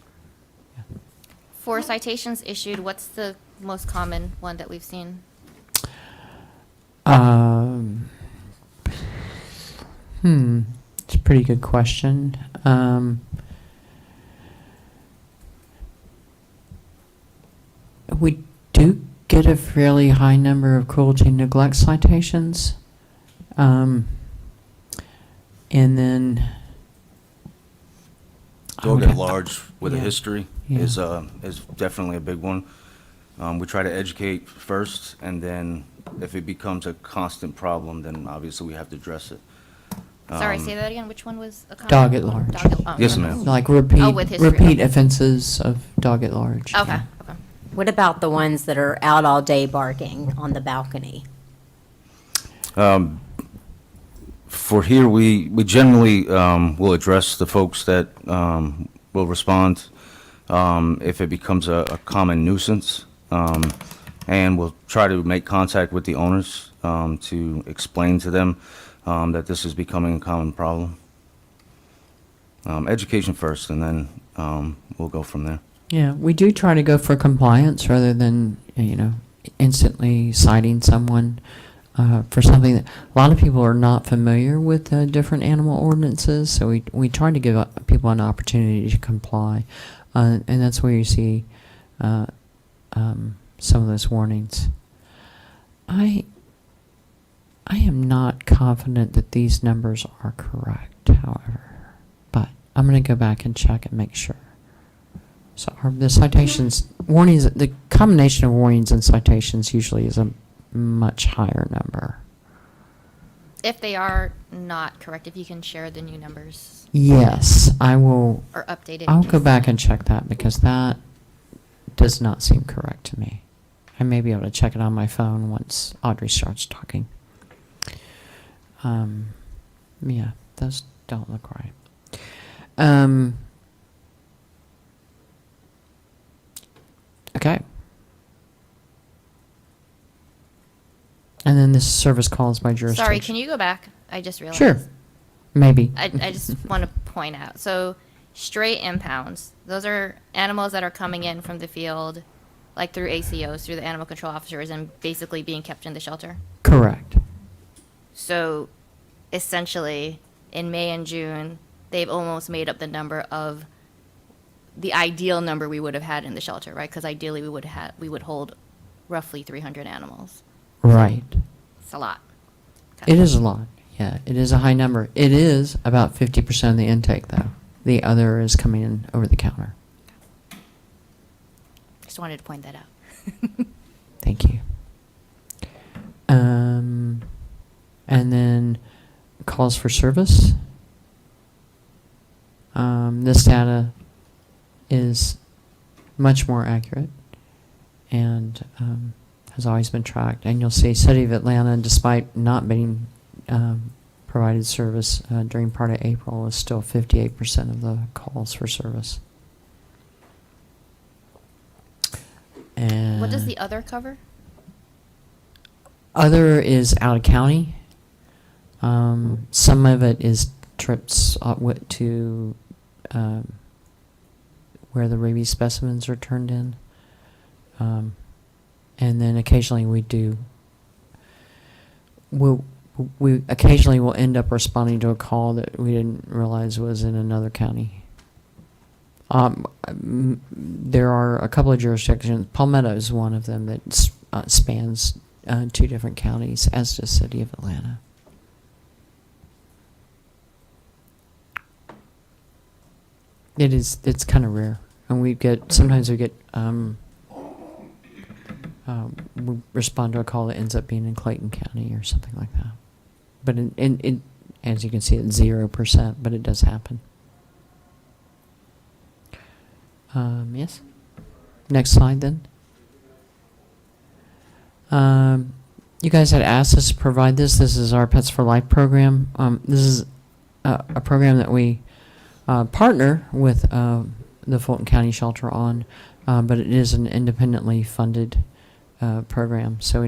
For citations issued, what's the most common one that we've seen? It's a pretty good question. We do get a fairly high number of cruelty and neglect citations. And then Dog at large with a Yeah. history Yeah. is definitely a big one. We try to educate first, and then if it becomes a constant problem, then obviously we have to address it. Sorry, say that again. Which one was a common? Dog at large. Yes, ma'am. like repeat with history. repeat offenses of dog at large. Okay. Yeah. Okay. What about the ones that are out all day barking on the balcony? For here, we generally will address the folks that will respond if it becomes a common nuisance, and we'll try to make contact with the owners to explain to them that this is becoming a common problem. Education first, and then we'll go from there. Yeah, we do try to go for compliance rather than, instantly citing someone for something that a lot of people are not familiar with different animal ordinances. So we try to give people an opportunity to comply, and that's where you see some of those warnings. I am not confident that these numbers are correct, however, but I'm going to go back and check and make sure. So the citations, warnings, the combination of warnings and citations usually is a much higher number. If they are not correct, if you can share the new numbers Yes, I will. or updated. I'll go back and check that because that does not seem correct to me. I may be able to check it on my phone once Audrey starts talking. Yeah, those don't look right. Okay. And then this service calls by jurisdiction. Sorry, can you go back? I just realized. Sure. Maybe. I just want to point out. So, stray impounds, those are animals that are coming in from the field, like through ACOs, through the animal control officers, and basically being kept in the shelter. Correct. So, essentially, in May and June, they've almost made up the number of the ideal number we would have had in the shelter, right? Because ideally, we would hold roughly 300 animals. Right. It's a lot. Okay. It is a lot. Yeah, it is a high number. It is about 50% of the intake, though. The other is coming in over the counter. Just wanted to point that out. Thank you. And then calls for service. This data is much more accurate and has always been tracked. And you'll see City of Atlanta, despite not being provided service during part of April, is still 58% of the calls for service. And What does the other cover? other is out of county. Some of it is trips to where the rabies specimens are turned in. And then occasionally we occasionally will end up responding to a call that we didn't realize was in another county. There are a couple of jurisdictions. Palmetto is one of them that spans 2 different counties, as does City of Atlanta. It's kind of rare, and sometimes we respond to a call that ends up being in Clayton County or something like that. But as you can see, it's 0%, but it does happen. Yes. Next slide, then. You guys had asked us to provide this. This is our Pets for Life program. This is a program that we partner with the Fulton County Shelter on, but it is an independently funded program, so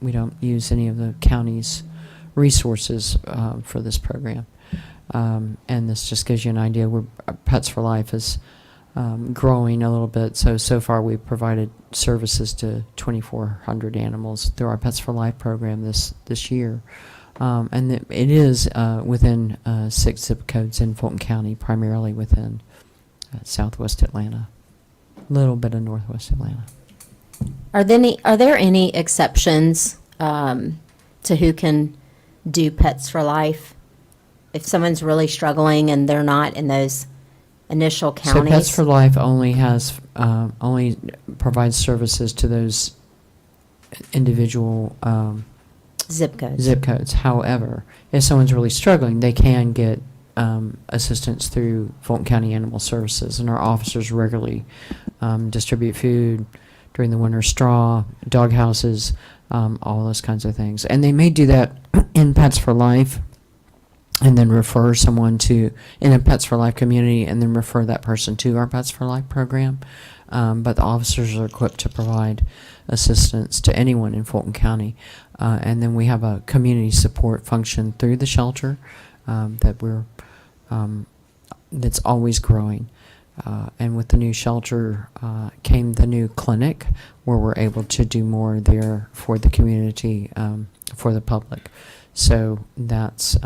we don't use any of the county's resources for this program. And this just gives you an idea where Pets for Life is growing a little bit. So far we've provided services to 2,400 animals through our Pets for Life program this year. And it is within 6 zip codes in Fulton County, primarily within southwest Atlanta, a little bit of northwest Atlanta. Are there any exceptions to who can do Pets for Life? If someone's really struggling and they're not in those initial counties? So Pets for Life only provides services to those individual zip codes. However, if someone's really struggling, they can get assistance through Fulton County Animal Services, and our officers regularly distribute food during the winter, straw, dog houses, all those kinds of things. And they may do that in Pets for Life and then refer someone in a Pets for Life community and then refer that person to our Pets for Life program. But the officers are equipped to provide assistance to anyone in Fulton County. And then we have a community support function through the shelter that's always growing. And with the new shelter came the new clinic, where we're able to do more there for the community, for the public. So that's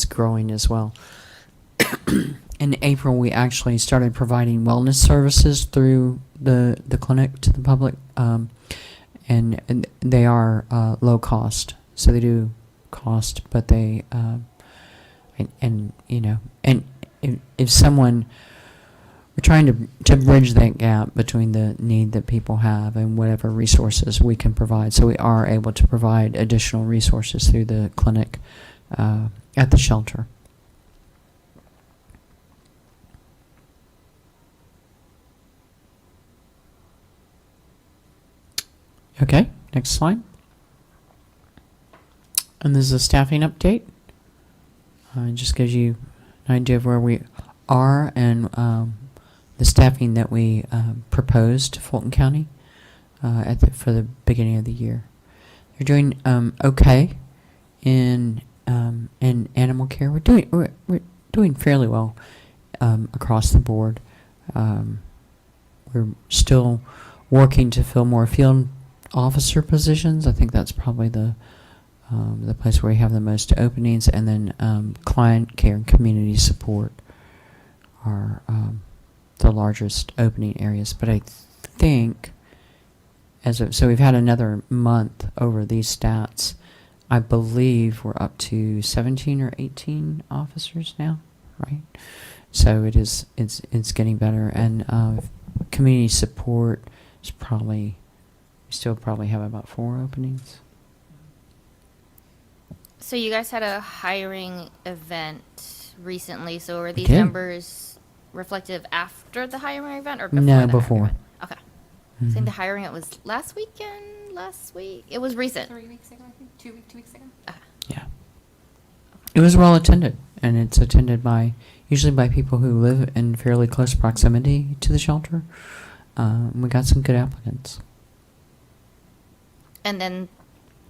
growing as well. In April, we actually started providing wellness services through the clinic to the public, and they are low cost. So they do cost, but they and if someone, we're trying to bridge that gap between the need that people have and whatever resources we can provide. So we are able to provide additional resources through the clinic at the shelter. Okay, next slide. And this is a staffing update. It just gives you an idea of where we are and the staffing that we proposed to Fulton County for the beginning of the year. They're doing okay in animal care. We're doing fairly well across the board. We're still working to fill more field officer positions. I think that's probably the place where we have the most openings, and then client care and community support are the largest opening areas. But I think so we've had another month over these stats. I believe we're up to 17 or 18 officers now, right? So it's getting better, and community support is we still probably have about 4 openings. So you guys had a hiring event recently. So are these did. numbers reflective after the hiring event or before? No, the before. hiring event? Okay. I Mhm. think the hiring it was last week. It was recent. 3 weeks ago, I think. 2 weeks ago. Yeah. It was well attended, and it's attended usually by people who live in fairly close proximity to the shelter. We got some good applicants. And then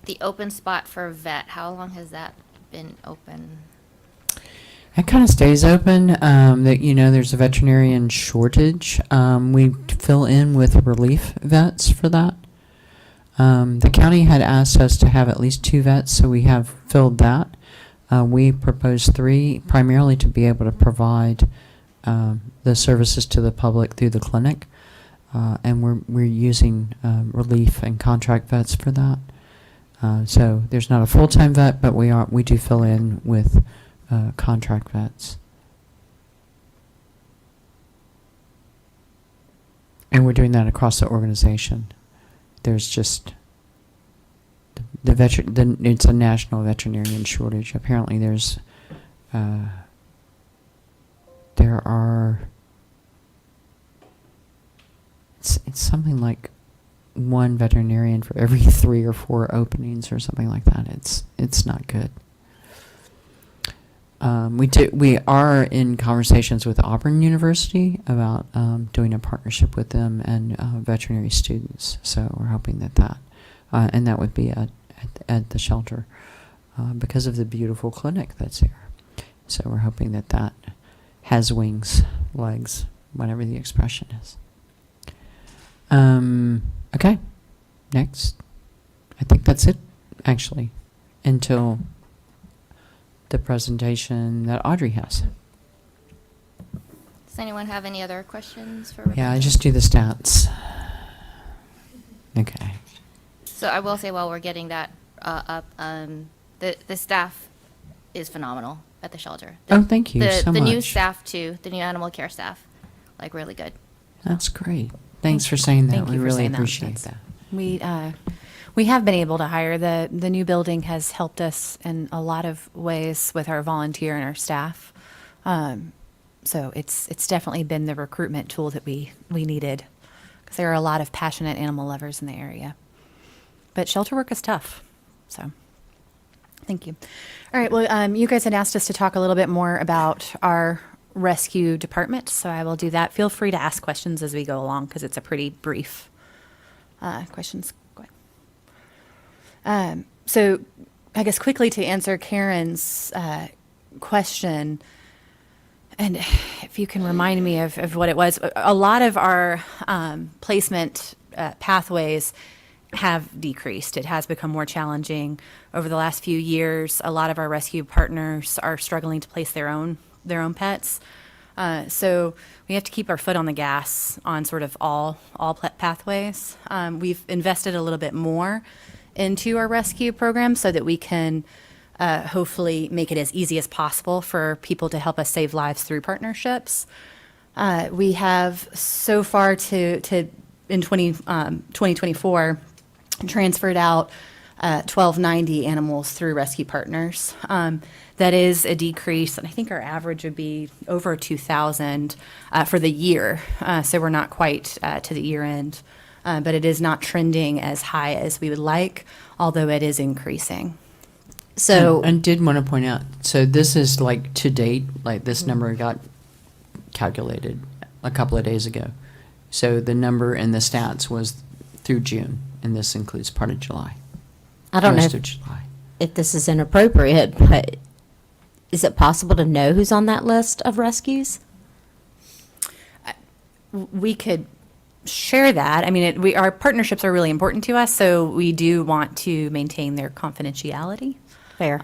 the open spot for vet, how long has that been open? It kind of stays open. There's a veterinarian shortage. We fill in with relief vets for that. The county had asked us to have at least 2 vets, so we have filled that. We proposed 3, primarily to be able to provide the services to the public through the clinic, and we're using relief and contract vets for that. So there's not a full-time vet, but we do fill in with contract vets. And we're doing that across the organization. There's just it's a national veterinarian shortage. Apparently it's something like 1 veterinarian for every 3 or 4 openings or something like that. It's not good. We are in conversations with Auburn University about doing a partnership with them and veterinary students. So we're hoping that and that would be at the shelter because of the beautiful clinic that's here. So we're hoping that has wings, legs, whatever the expression is. Okay, next. I think that's it, actually, until the presentation that Audrey has. Does anyone have any other questions for Rebecca? Yeah, I just do the stats. Okay. So I will say while we're getting that up, the staff is phenomenal at the shelter. Oh, thank you so The new much. staff too, the new animal care staff, like really good. That's great. Thanks for saying that. Thank We you for really saying that. appreciate That's- that. We have been able to hire. The new building has helped us in a lot of ways with our volunteer and our staff. So it's definitely been the recruitment tool that we needed, because there are a lot of passionate animal lovers in the area. But shelter work is tough. So thank you. All right. Well, you guys had asked us to talk a little bit more about our rescue department, so I will do that. Feel free to ask questions as we go along, because it's a pretty brief questions. Go ahead. So I guess quickly to answer Karen's question, and if you can remind me of what it was, a lot of our placement pathways have decreased. It has become more challenging over the last few years. A lot of our rescue partners are struggling to place their own pets. So we have to keep our foot on the gas on sort of all pathways. We've invested a little bit more into our rescue program so that we can hopefully make it as easy as possible for people to help us save lives through partnerships. We have so far in 2024 transferred out 1,290 animals through rescue partners. That is a decrease, and I think our average would be over 2,000 for the year. So we're not quite to the year end, but it is not trending as high as we would like, although it is increasing. So, And did want to point out, so this is like to date, like this number got calculated a couple of days ago. So the number in the stats was through June, and this includes part of July. I don't know Most of July. if this is inappropriate, but is it possible to know who's on that list of rescues? We could share that. I mean, our partnerships are really important to us, so we do want to maintain their confidentiality. Fair.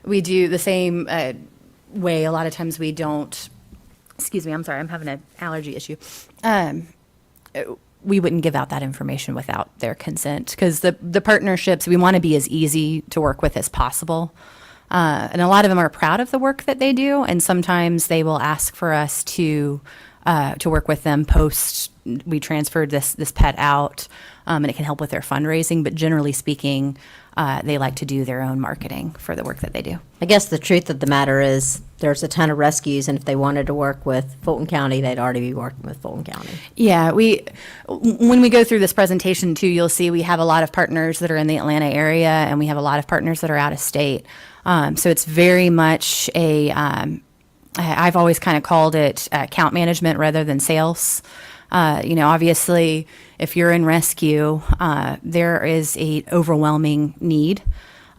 We do the same way. A lot of times we don't. Excuse me. I'm sorry. I'm having an allergy issue. We wouldn't give out that information without their consent, because the partnerships, we want to be as easy to work with as possible. And a lot of them are proud of the work that they do, and sometimes they will ask for us to work with them post we transferred this pet out, and it can help with their fundraising. But generally speaking, they like to do their own marketing for the work that they do. I guess the truth of the matter is there's a ton of rescues, and if they wanted to work with Fulton County, they'd already be working with Fulton County. Yeah, when we go through this presentation too, you'll see we have a lot of partners that are in the Atlanta area, and we have a lot of partners that are out of state. So it's very much I've always kind of called it account management rather than sales. Obviously, if you're in rescue, there is a overwhelming need.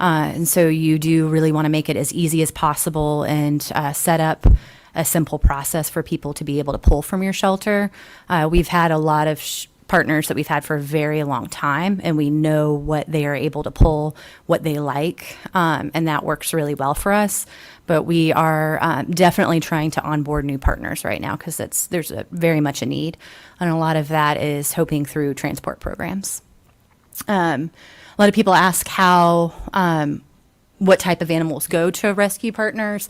And so you do really want to make it as easy as possible and set up a simple process for people to be able to pull from your shelter. We've had a lot of partners that we've had for a very long time, and we know what they are able to pull, what they like, and that works really well for us. But we are definitely trying to onboard new partners right now because there's very much a need, and a lot of that is hoping through transport programs. A lot of people ask what type of animals go to rescue partners.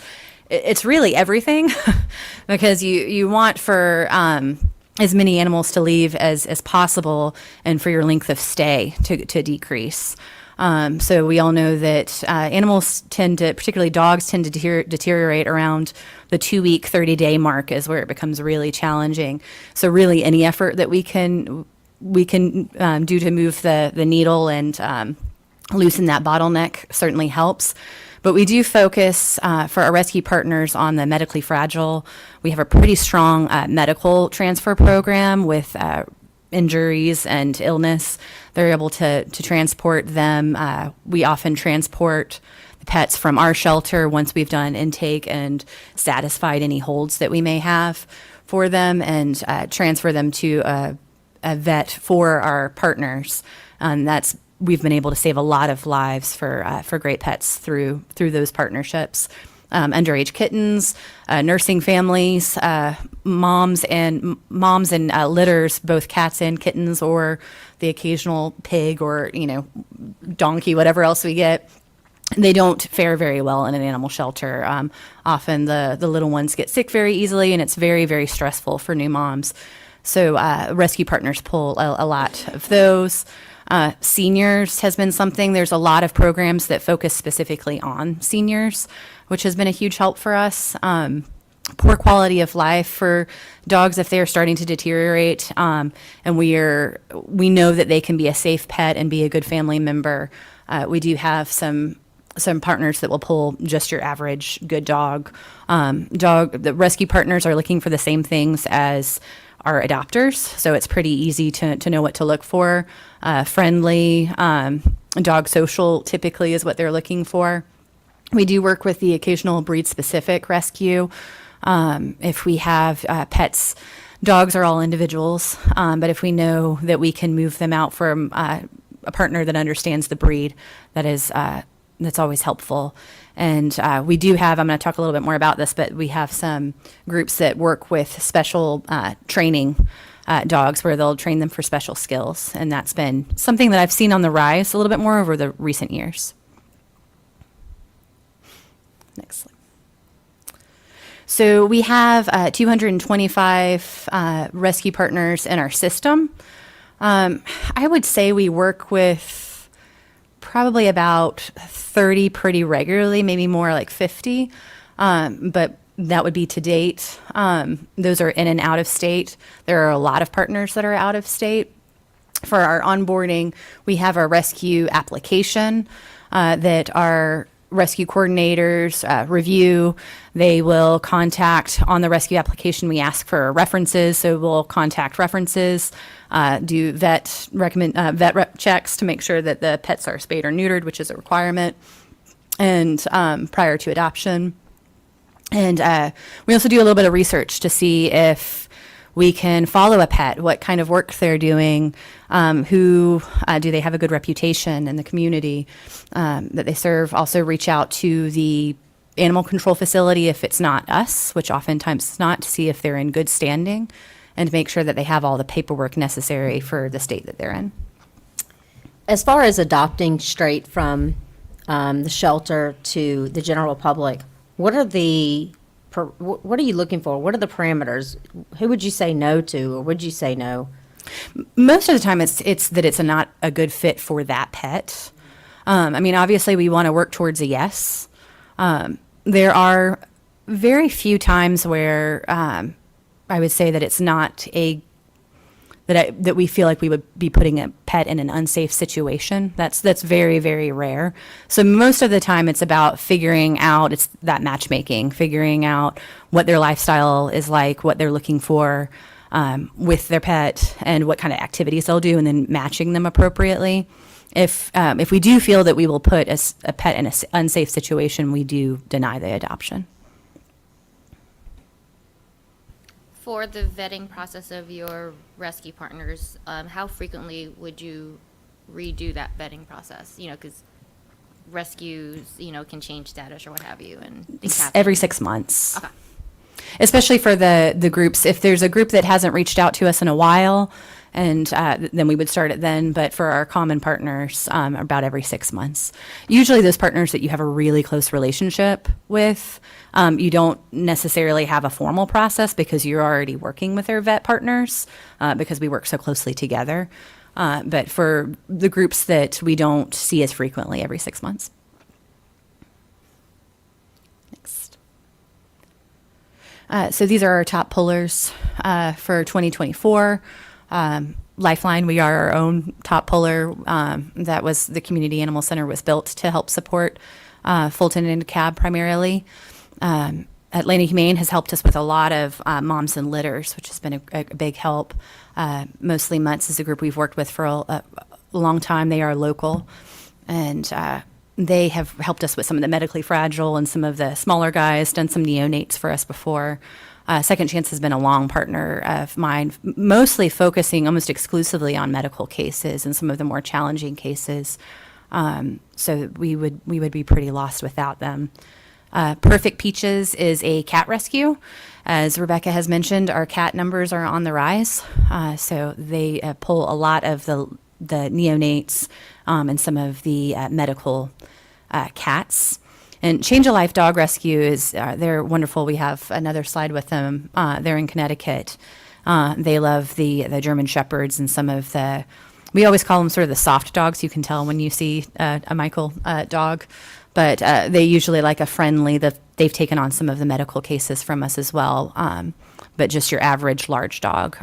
It's really everything because you want for as many animals to leave as possible and for your length of stay to decrease. So we all know that animals particularly dogs, tend to deteriorate around the 2-week, 30-day mark is where it becomes really challenging. So really any effort that we can do to move the needle and loosen that bottleneck certainly helps. But we do focus for our rescue partners on the medically fragile. We have a pretty strong medical transfer program with injuries and illness. They're able to transport them. We often transport the pets from our shelter once we've done intake and satisfied any holds that we may have for them, and transfer them to a vet for our partners. We've been able to save a lot of lives for great pets through those partnerships. Underage kittens, nursing families, moms and litters, both cats and kittens, or the occasional pig or donkey, whatever else we get. They don't fare very well in an animal shelter. Often the little ones get sick very easily, and it's very, very stressful for new moms. So rescue partners pull a lot of those. Seniors has been something. There's a lot of programs that focus specifically on seniors, which has been a huge help for us. Poor quality of life for dogs if they are starting to deteriorate, and we know that they can be a safe pet and be a good family member. We do have some partners that will pull just your average good dog. The rescue partners are looking for the same things as our adopters, so it's pretty easy to know what to look for. Friendly, dog social typically is what they're looking for. We do work with the occasional breed-specific rescue. If we have pets, dogs are all individuals, but if we know that we can move them out from a partner that understands the breed, that's always helpful. And we do have, I'm going to talk a little bit more about this, but we have some groups that work with special training dogs where they'll train them for special skills. And that's been something that I've seen on the rise a little bit more over the recent years. Next slide. So we have 225 rescue partners in our system. I would say we work with probably about 30 pretty regularly, maybe more like 50, but that would be to date. Those are in and out of state. There are a lot of partners that are out of state. For our onboarding, we have a rescue application that our rescue coordinators review. They will contact, on the rescue application, we ask for references, so we'll contact references, do vet checks to make sure that the pets are spayed or neutered, which is a requirement, and prior to adoption. And we also do a little bit of research to see if we can follow a pet, what kind of work they're doing, do they have a good reputation in the community that they serve. Also reach out to the animal control facility if it's not us, which oftentimes it's not, to see if they're in good standing and make sure that they have all the paperwork necessary for the state that they're in. As far as adopting straight from the shelter to the general public, what are you looking for? What are the parameters? Who would you say no to, or would you say no? Most of the time, it's that it's not a good fit for that pet. Obviously, we want to work towards a yes. There are very few times where I would say that it's not that we feel like we would be putting a pet in an unsafe situation. That's very, very rare. So most of the time it's about figuring out, it's that matchmaking, figuring out what their lifestyle is like, what they're looking for with their pet, and what kind of activities they'll do, and then matching them appropriately. If we do feel that we will put a pet in an unsafe situation, we do deny the adoption. For the vetting process of your rescue partners, how frequently would you redo that vetting process? You know, because rescues, you know, can change status or what have you, and things happen. Every 6 months. Okay. Especially for the groups. If there's a group that hasn't reached out to us in a while, and then we would start it then. But for our common partners, about every 6 months. Usually those partners that you have a really close relationship with, you don't necessarily have a formal process because you're already working with their vet partners because we work so closely together. But for the groups that we don't see as frequently, every 6 months. Next. So these are our top pullers for 2024. Lifeline, we are our own top puller. That was the Community Animal Center was built to help support Fulton and DeKalb primarily. Atlanta Humane has helped us with a lot of moms and litters, which has been a big help. Mostly Mutts is a group we've worked with for a long time. They are local, and they have helped us with some of the medically fragile and some of the smaller guys, done some neonates for us before. Second Chance has been a long partner of mine, mostly focusing almost exclusively on medical cases and some of the more challenging cases. So we would be pretty lost without them. Perfect Peaches is a cat rescue. As Rebecca has mentioned, our cat numbers are on the rise. So they pull a lot of the neonates and some of the medical cats. And Change a Life Dog Rescue is, they're wonderful. We have another slide with them. They're in Connecticut. They love the German Shepherds and some of the, we always call them sort of the soft dogs. You can tell when you see a Michael dog. But they usually like a friendly, they've taken on some of the medical cases from us as well. But just your average large dog,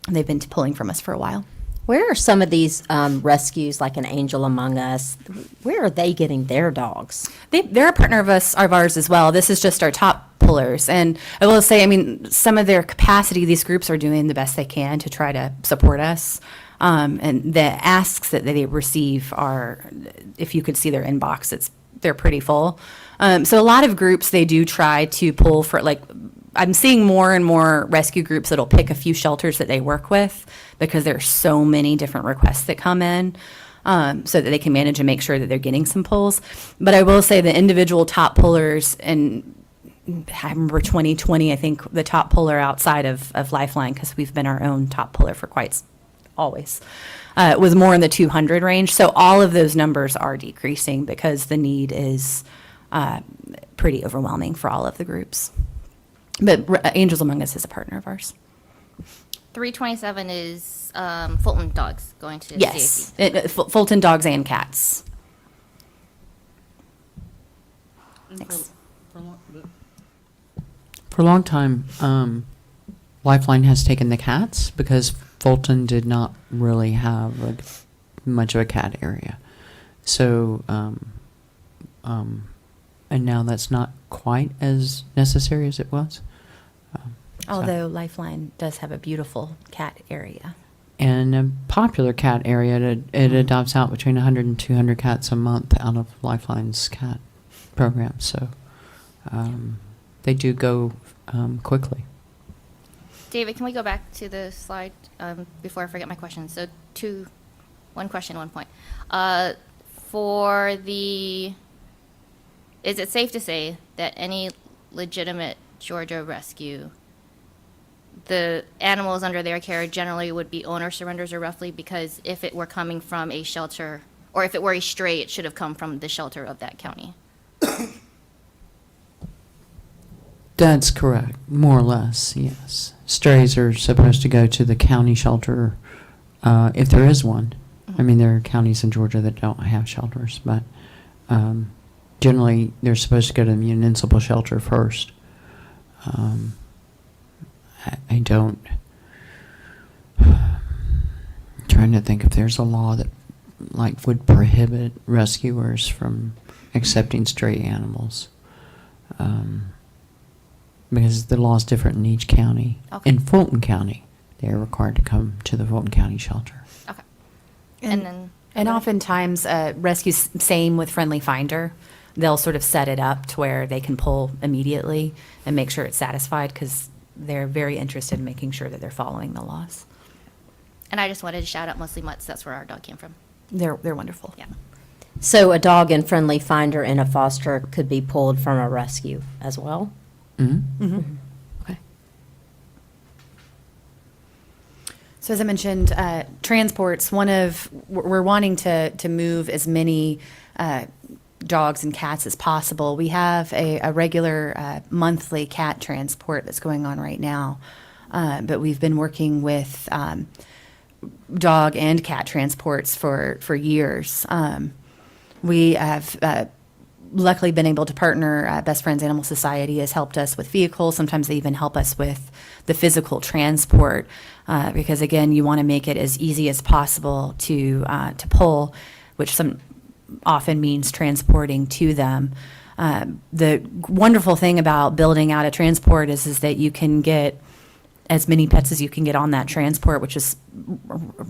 they've been pulling from us for a while. Where are some of these rescues, like an Angel Among Us, where are they getting their dogs? They're a partner of ours as well. This is just our top pullers. And I will say, I mean, some of their capacity, these groups are doing the best they can to try to support us. And the asks that they receive are, if you could see their inbox, they're pretty full. So a lot of groups, they do try to pull for, like, I'm seeing more and more rescue groups that'll pick a few shelters that they work with because there's so many different requests that come in, so that they can manage and make sure that they're getting some pulls. But I will say the individual top pullers, and I remember 2020, I think the top puller outside of Lifeline, because we've been our own top puller for always, was more in the 200 range. So all of those numbers are decreasing because the need is pretty overwhelming for all of the groups. But Angels Among Us is a partner of ours. 327 is Fulton Dogs going to Yes, safety. Fulton Dogs and Cats. Thanks. For a long time, Lifeline has taken the cats because Fulton did not really have much of a cat area. So, and now that's not quite as necessary as it was. Although Lifeline does have a beautiful cat area. And a popular cat area, it adopts out between 100 and 200 cats a month out of Lifeline's cat program. So they do go quickly. David, can we go back to the slide before I forget my question? So one question, 1 point. Is it safe to say that any legitimate Georgia rescue, the animals under their care generally would be owner surrenders, or roughly, because if it were coming from a shelter, or if it were a stray, it should have come from the shelter of that county? That's correct, more or less, yes. Strays are supposed to go to the county shelter, if there is one. I mean, there are counties in Georgia that don't have shelters, but generally they're supposed to go to the municipal shelter first. I don't. I'm trying to think if there's a law that would prohibit rescuers from accepting stray animals. Because the law is different in each county. Okay. In Fulton County, they are required to come to the Fulton County shelter. Okay. And then, And oftentimes, rescues, same with Friendly Finder. They'll sort of set it up to where they can pull immediately and make sure it's satisfied because they're very interested in making sure that they're following the laws. And I just wanted to shout out Mostly Mutts. That's where our dog came from. They're wonderful. Yeah. So a dog in Friendly Finder and a foster could be pulled from a rescue as well? Okay. So as I mentioned, transports, we're wanting to move as many dogs and cats as possible. We have a regular monthly cat transport that's going on right now, but we've been working with dog and cat transports for years. We have luckily been able to partner. Best Friends Animal Society has helped us with vehicles. Sometimes they even help us with the physical transport because, again, you want to make it as easy as possible to pull, which often means transporting to them. The wonderful thing about building out a transport is that you can get as many pets as you can get on that transport, which is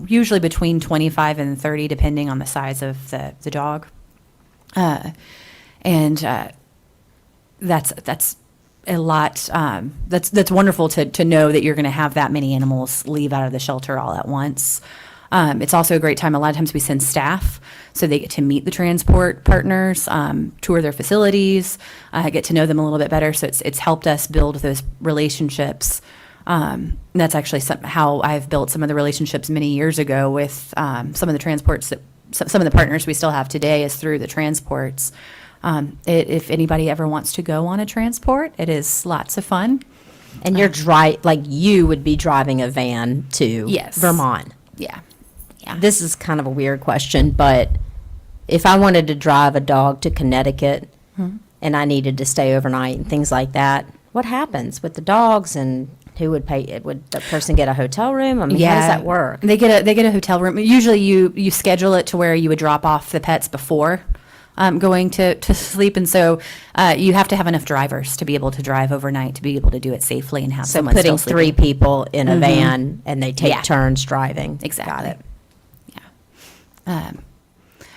usually between 25 and 30, depending on the size of the dog. That's a lot. That's wonderful to know that you're going to have that many animals leave out of the shelter all at once. It's also a great time. A lot of times we send staff so they get to meet the transport partners, tour their facilities, get to know them a little bit better. So it's helped us build those relationships. That's actually how I've built some of the relationships many years ago with some of the transports that some of the partners we still have today is through the transports. If anybody ever wants to go on a transport, it is lots of fun. And you would be driving a van to Yes. Vermont. Yeah. This is kind of a weird question, but if I wanted to drive a dog to Connecticut and I needed to stay overnight and things like that, what happens with the dogs and who would pay? Would the person get a hotel room? I mean, how does that work? They get a hotel room. Usually you schedule it to where you would drop off the pets before going to sleep. And so you have to have enough drivers to be able to drive overnight to be able to do it safely and have So someone putting still 3 sleeping. people in a van and they take turns driving. Exactly. Got it.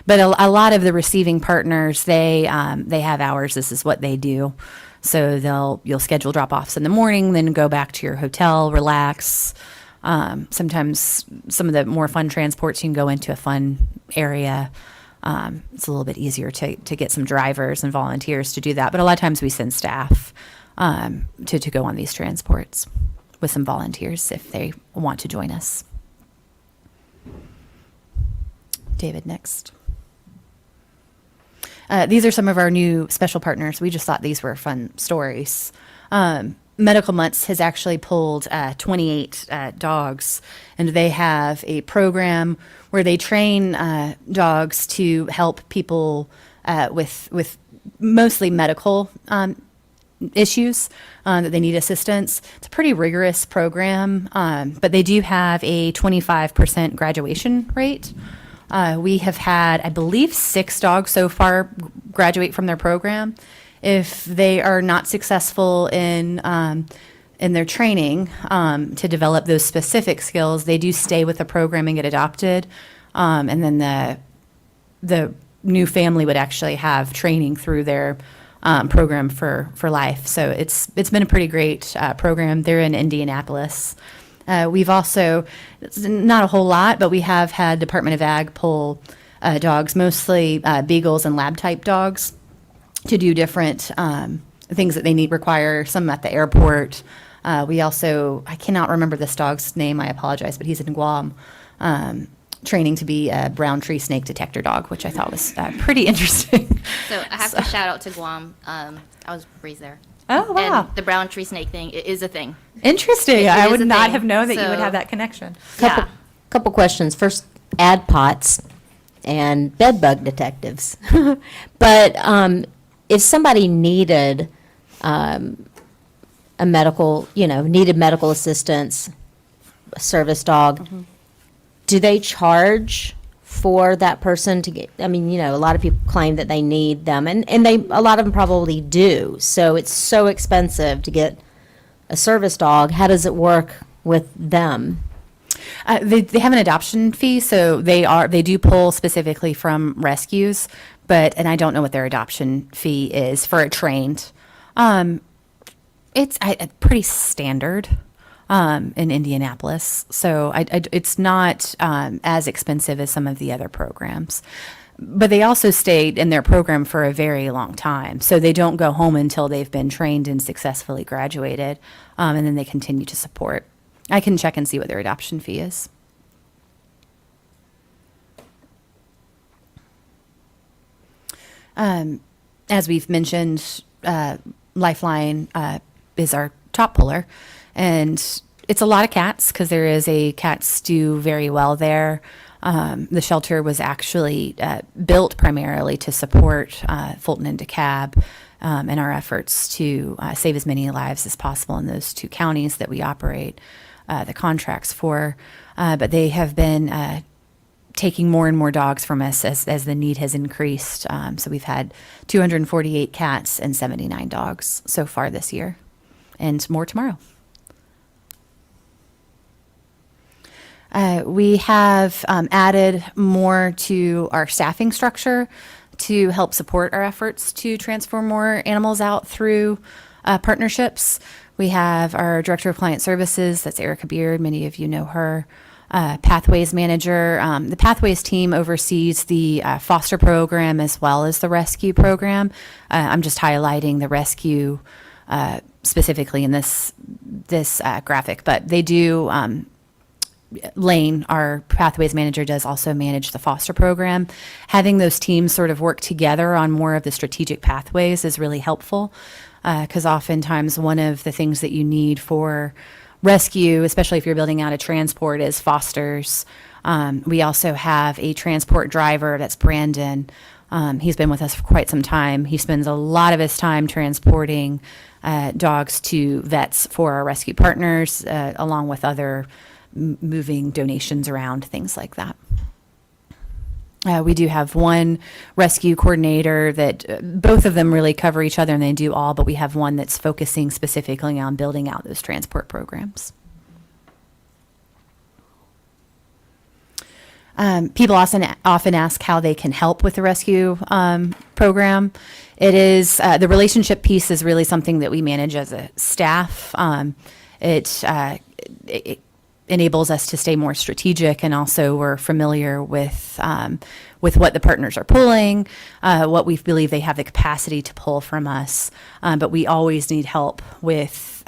But a lot of the receiving partners, they have hours. This is what they do. So you'll schedule drop-offs in the morning, then go back to your hotel, relax. Sometimes some of the more fun transports, you can go into a fun area. It's a little bit easier to get some drivers and volunteers to do that. But a lot of times we send staff to go on these transports with some volunteers if they want to join us. David, next. These are some of our new special partners. We just thought these were fun stories. Medical Mutts has actually pulled 28 dogs, and they have a program where they train dogs to help people with mostly medical issues that they need assistance. It's a pretty rigorous program, but they do have a 25% graduation rate. We have had, I believe, 6 dogs so far graduate from their program. If they are not successful in their training to develop those specific skills, they do stay with the program and get adopted. And then the new family would actually have training through their program for life. So it's been a pretty great program. They're in Indianapolis. We've also, it's not a whole lot, but we have had Department of Ag pull dogs, mostly beagles and lab type dogs, to do different things that they require, some at the airport. We also, I cannot remember this dog's name, I apologize, but he's in Guam, training to be a brown tree snake detector dog, which I thought was pretty interesting. So I have to shout out to Guam. I was raised there. Oh, wow. And the brown tree snake thing is a thing. Interesting. It I is would a not thing. have known that you would So- have that connection. Couple questions. First, ad pots and bed bug detectives. But if somebody needed needed medical assistance, a service dog, do they charge for that person to get? I mean, a lot of people claim that they need them, and a lot of them probably do. So it's so expensive to get a service dog. How does it work with them? They have an adoption fee, so they do pull specifically from rescues, and I don't know what their adoption fee is for a trained. It's pretty standard in Indianapolis, so it's not as expensive as some of the other programs. But they also stayed in their program for a very long time, so they don't go home until they've been trained and successfully graduated, and then they continue to support. I can check and see what their adoption fee is. As we've mentioned, Lifeline is our top puller, and it's a lot of cats because there is a cats do very well there. The shelter was actually built primarily to support Fulton and DeKalb in our efforts to save as many lives as possible in those two counties that we operate the contracts for. But they have been taking more and more dogs from us as the need has increased. So we've had 248 cats and 79 dogs so far this year, and more tomorrow. We have added more to our staffing structure to help support our efforts to transfer more animals out through partnerships. We have our Director of Client Services, that's Erica Beard, many of you know her. Pathways Manager. The Pathways team oversees the foster program as well as the rescue program. I'm just highlighting the rescue specifically in this graphic, but they do Lane, our Pathways Manager, does also manage the foster program. Having those teams sort of work together on more of the strategic pathways is really helpful because oftentimes one of the things that you need for rescue, especially if you're building out a transport, is fosters. We also have a transport driver, that's Brandon. He's been with us for quite some time. He spends a lot of his time transporting dogs to vets for our rescue partners, along with other moving donations around, things like that. We do have one rescue coordinator that both of them really cover each other and they do all, but we have one that's focusing specifically on building out those transport programs. People often ask how they can help with the rescue program. It is the relationship piece is really something that we manage as a staff. It enables us to stay more strategic, and also we're familiar with what the partners are pulling, what we believe they have the capacity to pull from us. But we always need help with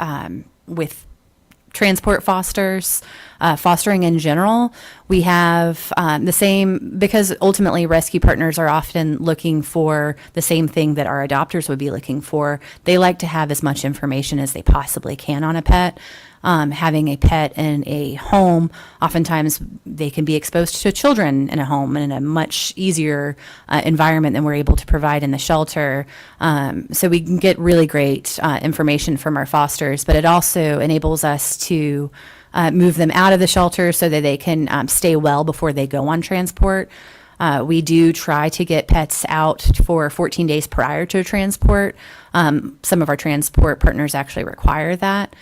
transport fosters, fostering in general. We have the same, because ultimately rescue partners are often looking for the same thing that our adopters would be looking for. They like to have as much information as they possibly can on a pet. Having a pet in a home, oftentimes they can be exposed to children in a home and in a much easier environment than we're able to provide in the shelter. So we can get really great information from our fosters, but it also enables us to move them out of the shelter so that they can stay well before they go on transport. We do try to get pets out for 14 days prior to transport. Some of our transport partners actually require that.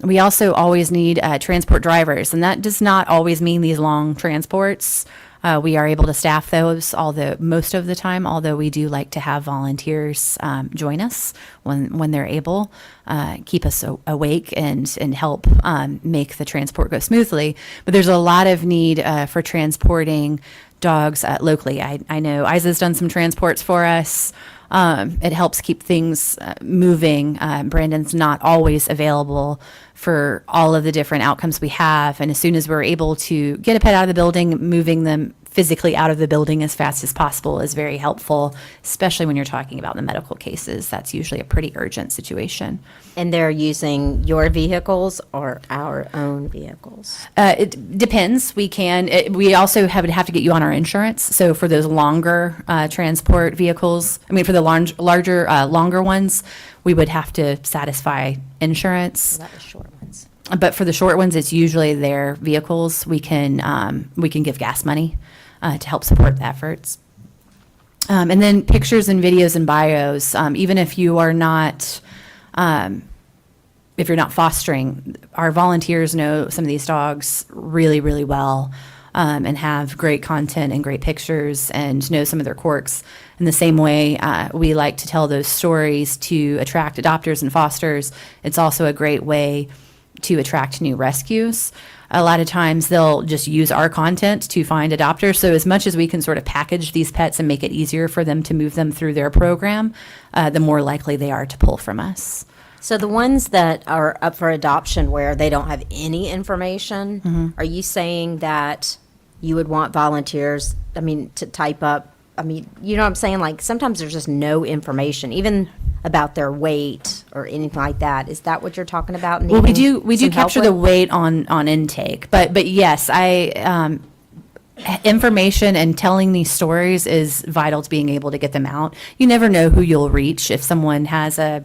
We also always need transport drivers, and that does not always mean these long transports. We are able to staff those most of the time, although we do like to have volunteers join us when they're able, keep us awake and help make the transport go smoothly. But there's a lot of need for transporting dogs locally. I know Isa's done some transports for us. It helps keep things moving. Brandon's not always available for all of the different outcomes we have. And as soon as we're able to get a pet out of the building, moving them physically out of the building as fast as possible is very helpful, especially when you're talking about the medical cases. That's usually a pretty urgent situation. And they're using your vehicles or our own vehicles? It depends. We also would have to get you on our insurance. So for those longer transport vehicles, for the longer ones, we would have to satisfy insurance. What about the short ones? But for the short ones, it's usually their vehicles. We can give gas money to help support the efforts. And then pictures and videos and bios. Even if you are not if you're not fostering, our volunteers know some of these dogs really, really well, and have great content and great pictures and know some of their quirks. In the same way, we like to tell those stories to attract adopters and fosters. It's also a great way to attract new rescues. A lot of times they'll just use our content to find adopters. So as much as we can sort of package these pets and make it easier for them to move them through their program, the more likely they are to pull from us. So the ones that are up for adoption where they don't have any information, are you saying that you would want volunteers, to type up, you know what I'm saying? Like, sometimes there's just no information, even about their weight or anything like that. Is that what you're talking about? Well, we do needing some help capture the with? weight on intake, but yes, information and telling these stories is vital to being able to get them out. You never know who you'll reach. If someone has a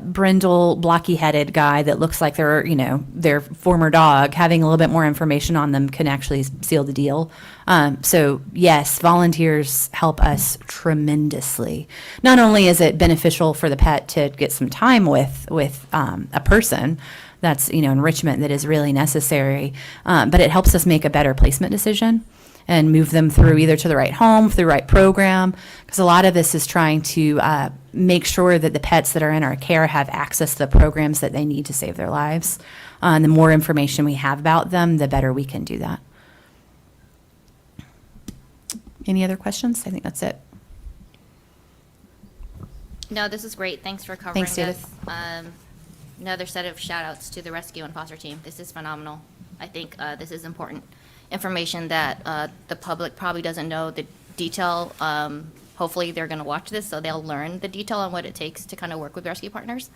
brindle, blocky-headed guy that looks like their former dog, having a little bit more information on them can actually seal the deal. So yes, volunteers help us tremendously. Not only is it beneficial for the pet to get some time with a person, that's enrichment that is really necessary, but it helps us make a better placement decision and move them through either to the right home, through the right program, because a lot of this is trying to make sure that the pets that are in our care have access to the programs that they need to save their lives. And the more information we have about them, the better we can do that. Any other questions? I think that's it. No, this is great. Thanks for covering Thanks, this. Judith. Another set of shout outs to the rescue and foster team. This is phenomenal. I think this is important information that the public probably doesn't know the detail. Hopefully they're going to watch this so they'll learn the detail on what it takes to kind of work with rescue partners,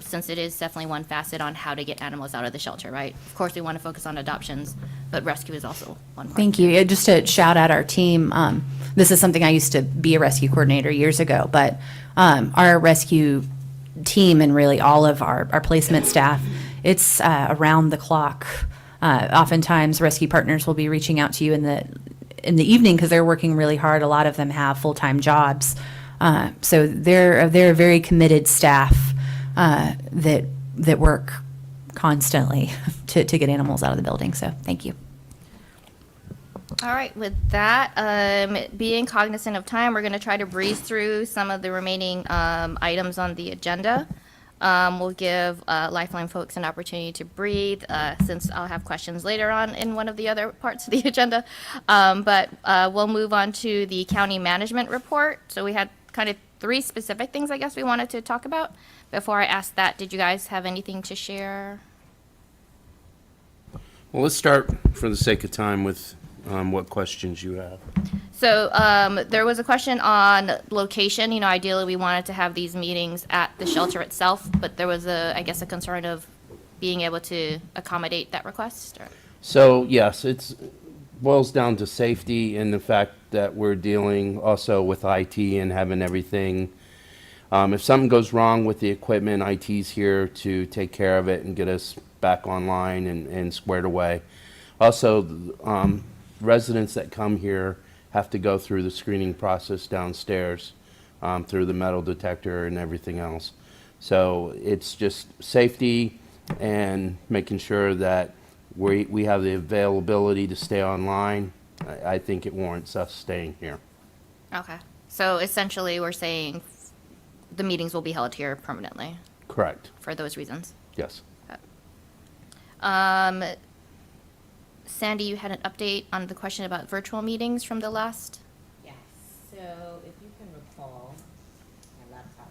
since it is definitely one facet on how to get animals out of the shelter, right? Of course, we want to focus on adoptions, but rescue is also one part. Thank you. Yeah, just to shout out our team, this is something I used to be a rescue coordinator years ago, but our rescue team and really all of our placement staff, it's around the clock. Oftentimes, rescue partners will be reaching out to you in the evening because they're working really hard. A lot of them have full-time jobs, so they're a very committed staff that work constantly to get animals out of the building. So, thank you. All right, with that, being cognizant of time, we're going to try to breeze through some of the remaining items on the agenda. We'll give Lifeline folks an opportunity to breathe, since I'll have questions later on in one of the other parts of the agenda. But we'll move on to the county management report. So we had kind of 3 specific things I guess we wanted to talk about. Before I ask that, did you guys have anything to share? Well, let's start, for the sake of time, with what questions you have. So there was a question on location. Ideally, we wanted to have these meetings at the shelter itself, but there was I guess, a concern of being able to accommodate that request. Or? So, yes, it boils down to safety and the fact that we're dealing also with IT and having everything. If something goes wrong with the equipment, IT's here to take care of it and get us back online and squared away. Also, residents that come here have to go through the screening process downstairs, through the metal detector and everything else. So it's just safety and making sure that we have the availability to stay online. I think it warrants us staying here. Okay. So essentially, we're saying the meetings will be held here permanently. Correct. For those reasons. Yes. Okay. Sandy, you had an update on the question about virtual meetings from the last? Yes, so if you can recall, my laptop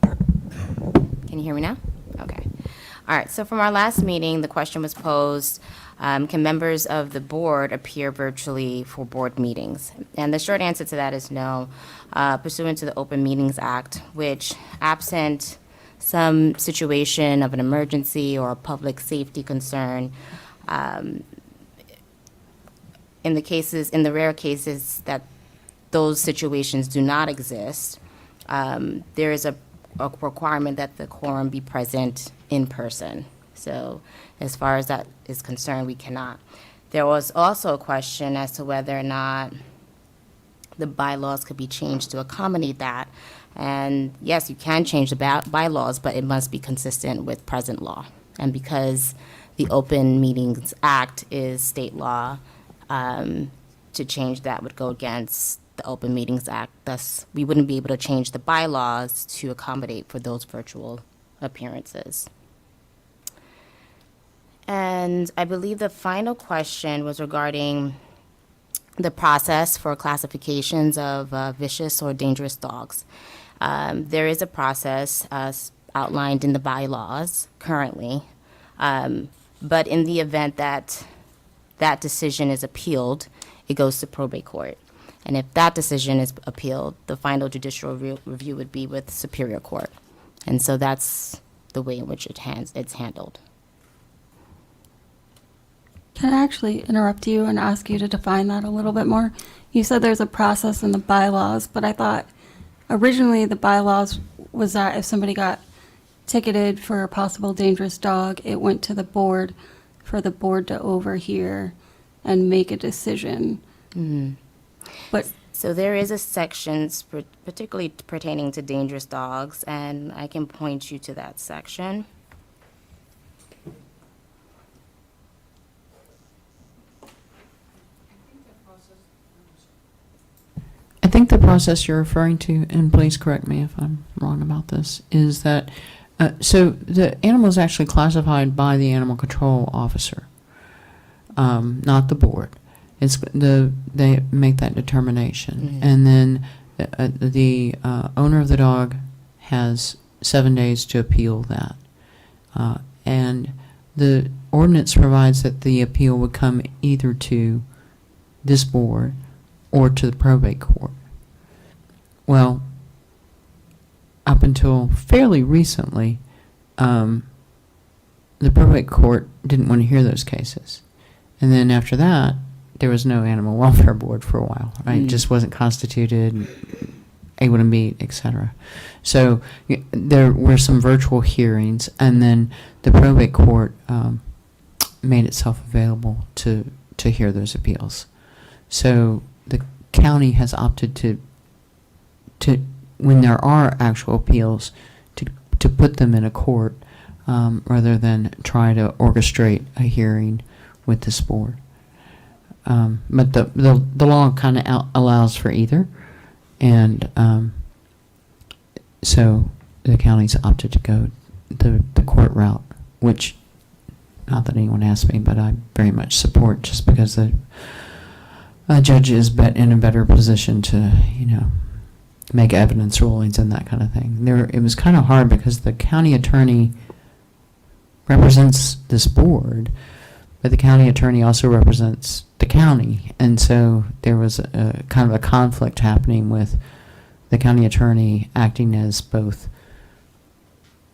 died. Can you hear me now? Okay. All right, so from our last meeting, the question was posed, can members of the board appear virtually for board meetings? And the short answer to that is no, pursuant to the Open Meetings Act, which absent some situation of an emergency or a public safety concern, in the rare cases that those situations do not exist, there is a requirement that the quorum be present in person. So as far as that is concerned, we cannot. There was also a question as to whether or not the bylaws could be changed to accommodate that. And yes, you can change the bylaws, but it must be consistent with present law. And because the Open Meetings Act is state law, to change that would go against the Open Meetings Act. Thus, we wouldn't be able to change the bylaws to accommodate for those virtual appearances. And I believe the final question was regarding the process for classifications of vicious or dangerous dogs. There is a process outlined in the bylaws currently, but in the event that that decision is appealed, it goes to probate court. And if that decision is appealed, the final judicial review would be with Superior Court. And so that's the way in which it's handled. Can I actually interrupt you and ask you to define that a little bit more? You said there's a process in the bylaws, but I thought originally the bylaws was that if somebody got ticketed for a possible dangerous dog, it went to the board for the board to overhear and make a decision. But So there is a section particularly pertaining to dangerous dogs, and I can point you to that section. I think the process you're referring to, and please correct me if I'm wrong about this, is that, so the animal is actually classified by the animal control officer, not the board. They make that determination. And then the owner of the dog has 7 days to appeal that. And the ordinance provides that the appeal would come either to this board or to the probate court. Well, up until fairly recently, the probate court didn't want to hear those cases. And then after that, there was no animal welfare board for a while, right? It just wasn't constituted, able to meet, etc. So there were some virtual hearings, and then the probate court made itself available to hear those appeals. So the county has opted to when there are actual appeals, to put them in a court rather than try to orchestrate a hearing with this board. But the law kind of allows for either, and so the county's opted to go the court route, which, not that anyone asked me, but I very much support, just because the judge is in a better position to, make evidence rulings and that kind of thing. It was kind of hard because the county attorney represents this board, but the county attorney also represents the county, and so there was a kind of a conflict happening with the county attorney acting as both.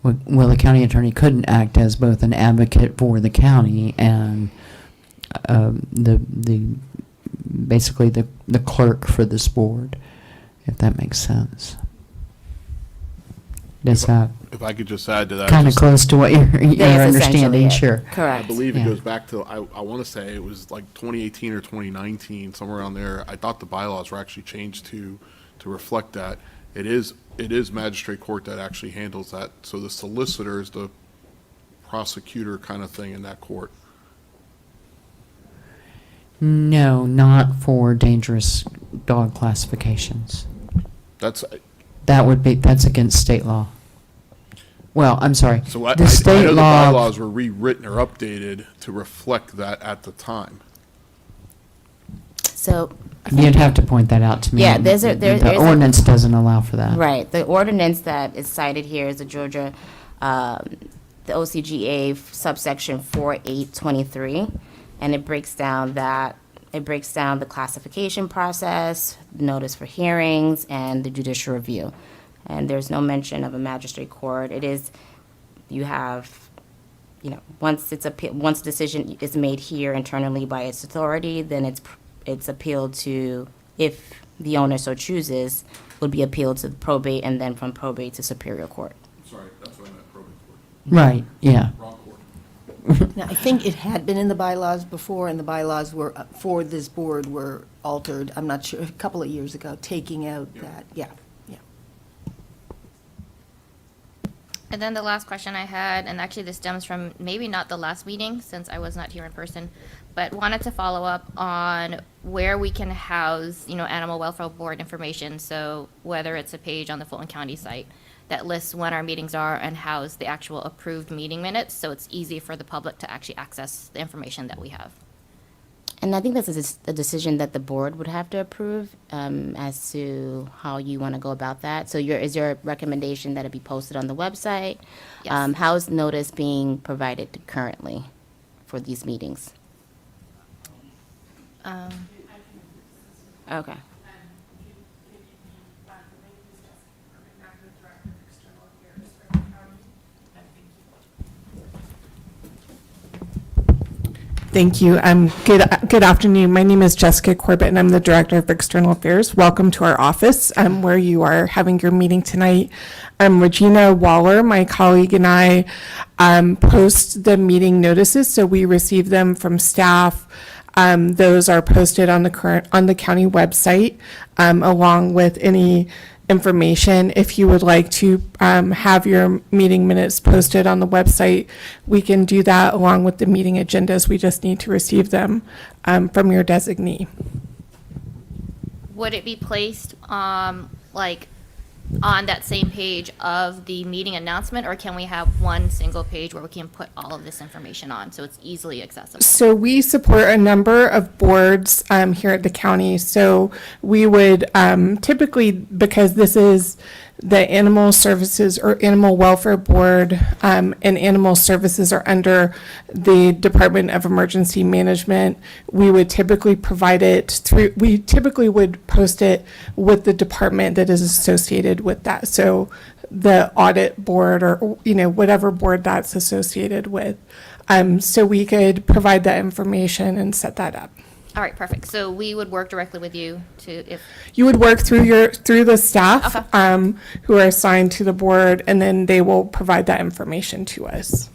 Well, the county attorney couldn't act as both an advocate for the county and basically the clerk for this board, if that makes sense. Does that If I could just add to that. kind of just- close to what you're That is essentially understanding? it. Sure. Correct. I believe Yeah. it goes back to, I want to say it was like 2018 or 2019, somewhere around there. I thought the bylaws were actually changed to reflect that. It is magistrate court that actually handles that. So the solicitor is the prosecutor kind of thing in that court. No, not for dangerous dog classifications. That's, That's against state law. Well, I'm sorry. so I The know state the law. bylaws were rewritten or updated to reflect that at the time. So, You'd have to point that out to me. Yeah, there's a- The ordinance doesn't allow for that. right, the ordinance that is cited here is the Georgia, the OCGA subsection 4823, and it breaks down the classification process, notice for hearings, and the judicial review. And there's no mention of a magistrate court. It is, you have, once once a decision is made here internally by its authority, then it's appealed to, if the owner so chooses, would be appealed to the probate, and then from probate to Superior Court. Sorry, that's what I meant, probate court. Right, yeah. Wrong court. Now, I think it had been in the bylaws before, and the bylaws were, for this board, were altered, I'm not sure, a couple of years ago, taking out that, yeah. And then the last question I had, and actually this stems from maybe not the last meeting since I was not here in person, but wanted to follow up on where we can house, Animal Welfare Board information. So whether it's a page on the Fulton County site that lists when our meetings are and house the actual approved meeting minutes, so it's easy for the public to actually access the information that we have. And I think this is a decision that the board would have to approve as to how you want to go about that. So is your recommendation that it be posted on the website? Yes. How is notice being provided currently for these meetings? Okay. Thank you. Good afternoon. My name is Jessica Corbett, and I'm the Director of External Affairs. Welcome to our office where you are having your meeting tonight. Regina Waller, my colleague, and I post the meeting notices, so we receive them from staff. Those are posted on the county website along with any information. If you would like to have your meeting minutes posted on the website, we can do that along with the meeting agendas. We just need to receive them from your designee. Would it be placed, on that same page of the meeting announcement, or can we have one single page where we can put all of this information on so it's easily accessible? So we support a number of boards here at the county. So we would typically, because this is the Animal Services or Animal Welfare Board, and Animal Services are under the Department of Emergency Management, we would typically we typically would post it with the department that is associated with that. So the audit board or, whatever board that's associated with. So we could provide that information and set that up. All right, perfect. So we would work directly with you You would work through the staff Okay. Who are assigned to the board, and then they will provide that information to us.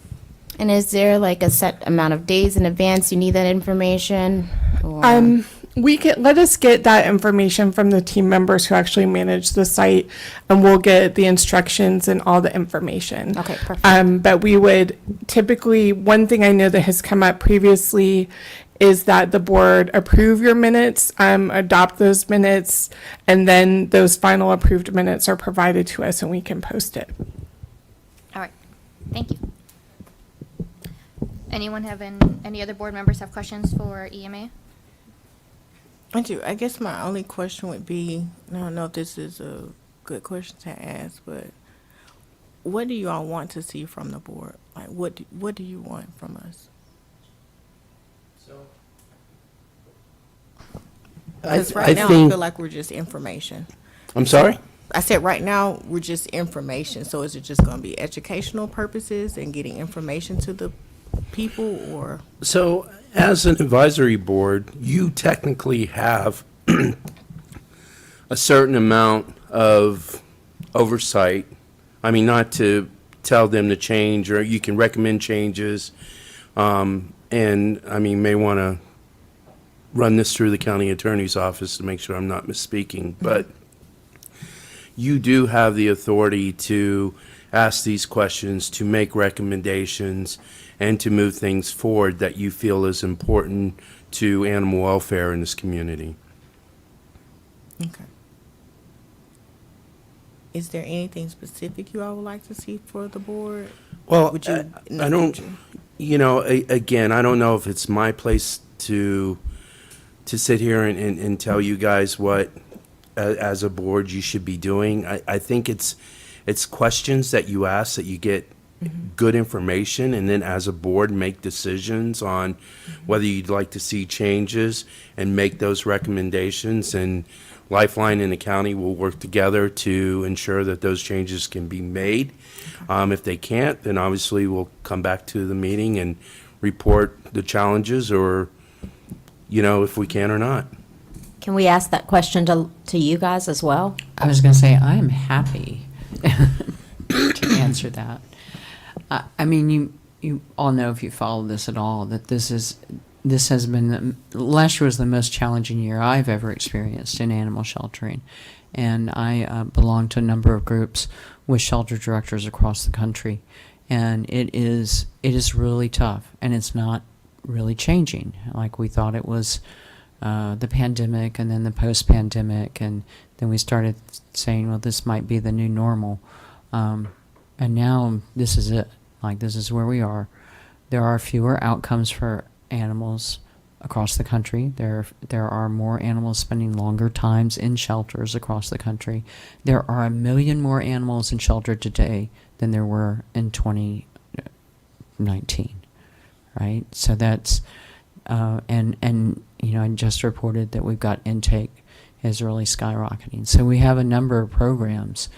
And is there like a set amount of days in advance you need that information? Or- Let us get that information from the team members who actually manage the site, and we'll get the instructions and all the information. Okay, perfect. But we would typically, one thing I know that has come up previously is that the board approve your minutes, adopt those minutes, and then those final approved minutes are provided to us and we can post it. All right, thank you. Anyone have any other board members have questions for EMA? I do. I guess my only question would be, I don't know if this is a good question to ask, but what do you all want to see from the board? Like, what do you want from us? Because right now, I feel like we're just information. I'm sorry? I said right now, we're just information. So is it just going to be educational purposes and getting information to the people, or? So, as an advisory board, you technically have a certain amount of oversight. I mean, not to tell them to change, or you can recommend changes. And, may want to run this through the county attorney's office to make sure I'm not misspeaking. But you do have the authority to ask these questions, to make recommendations, and to move things forward that you feel is important to animal welfare in this community. Okay. Is there anything specific you all would like to see for the board? Well, Would you, in the I don't, future? again, I don't know if it's my place to sit here and tell you guys what, as a board, you should be doing. I think it's questions that you ask that you get good information, and then as a board, make decisions on whether you'd like to see changes and make those recommendations. And Lifeline and the county will work together to ensure that those changes can be made. If they can't, then obviously we'll come back to the meeting and report the challenges, or, if we can or not. Can we ask that question to you guys as well? I was going to say, I'm happy to answer that. You all know, if you follow this at all, that this has been, last year was the most challenging year I've ever experienced in animal sheltering. and I belong to a number of groups with shelter directors across the country, and it is really tough, and it's not really changing like we thought it was. The pandemic, and then the post-pandemic, and then we started saying, well, this might be the new normal, and now this is it. Like, this is where we are. There are fewer outcomes for animals across the country. There are more animals spending longer times in shelters across the country. There are 1 million more animals in shelter today than there were in 2019, right? So that's and you know, I just reported that we've got intake is really skyrocketing. So we have a number of programs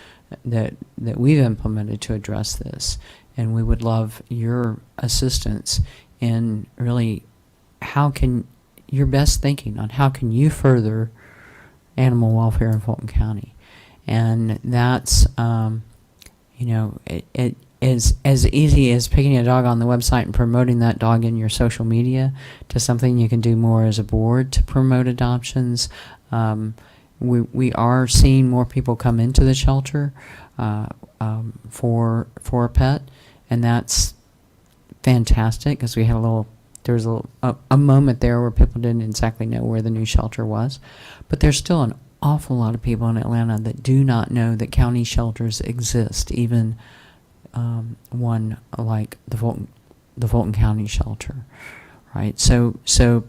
that we've implemented to address this, and we would love your assistance in really your best thinking on how can you further animal welfare in Fulton County. And that's you know, it is as easy as picking a dog on the website and promoting that dog in your social media to something you can do more as a board to promote adoptions. We are seeing more people come into the shelter for a pet, and that's fantastic because we had there was a moment there where people didn't exactly know where the new shelter was, but there's still an awful lot of people in Atlanta that do not know that county shelters exist, even one like the Fulton County shelter, right? So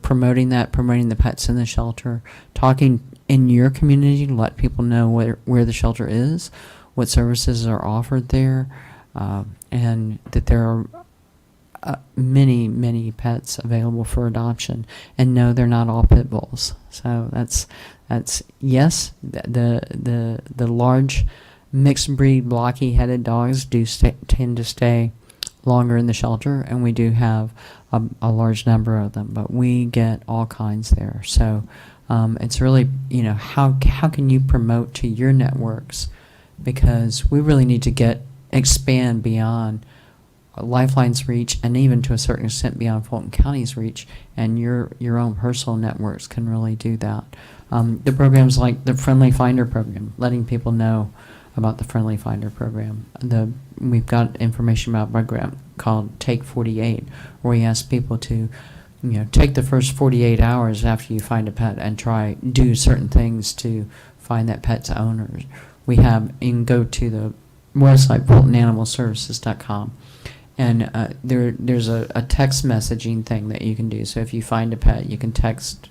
promoting the pets in the shelter, talking in your community to let people know where the shelter is, what services are offered there, and that there are many pets available for adoption. And no, they're not all pit bulls. So that's yes, the large mixed breed blocky headed dogs do tend to stay longer in the shelter, and we do have a large number of them, but we get all kinds there. So it's really, you know, how can you promote to your networks, because we really need to expand beyond Lifeline's reach, and even to a certain extent beyond Fulton County's reach, and your own personal networks can really do that. The programs like the Friendly Finder program, letting people know about the Friendly Finder program. We've got information about a program called Take 48, where we ask people to, you know, take the first 48 hours after you find a pet and do certain things to find that pet's owner. You can go to the website FultonAnimalServices.com, and there's a text messaging thing that you can do. So if you find a pet, you can text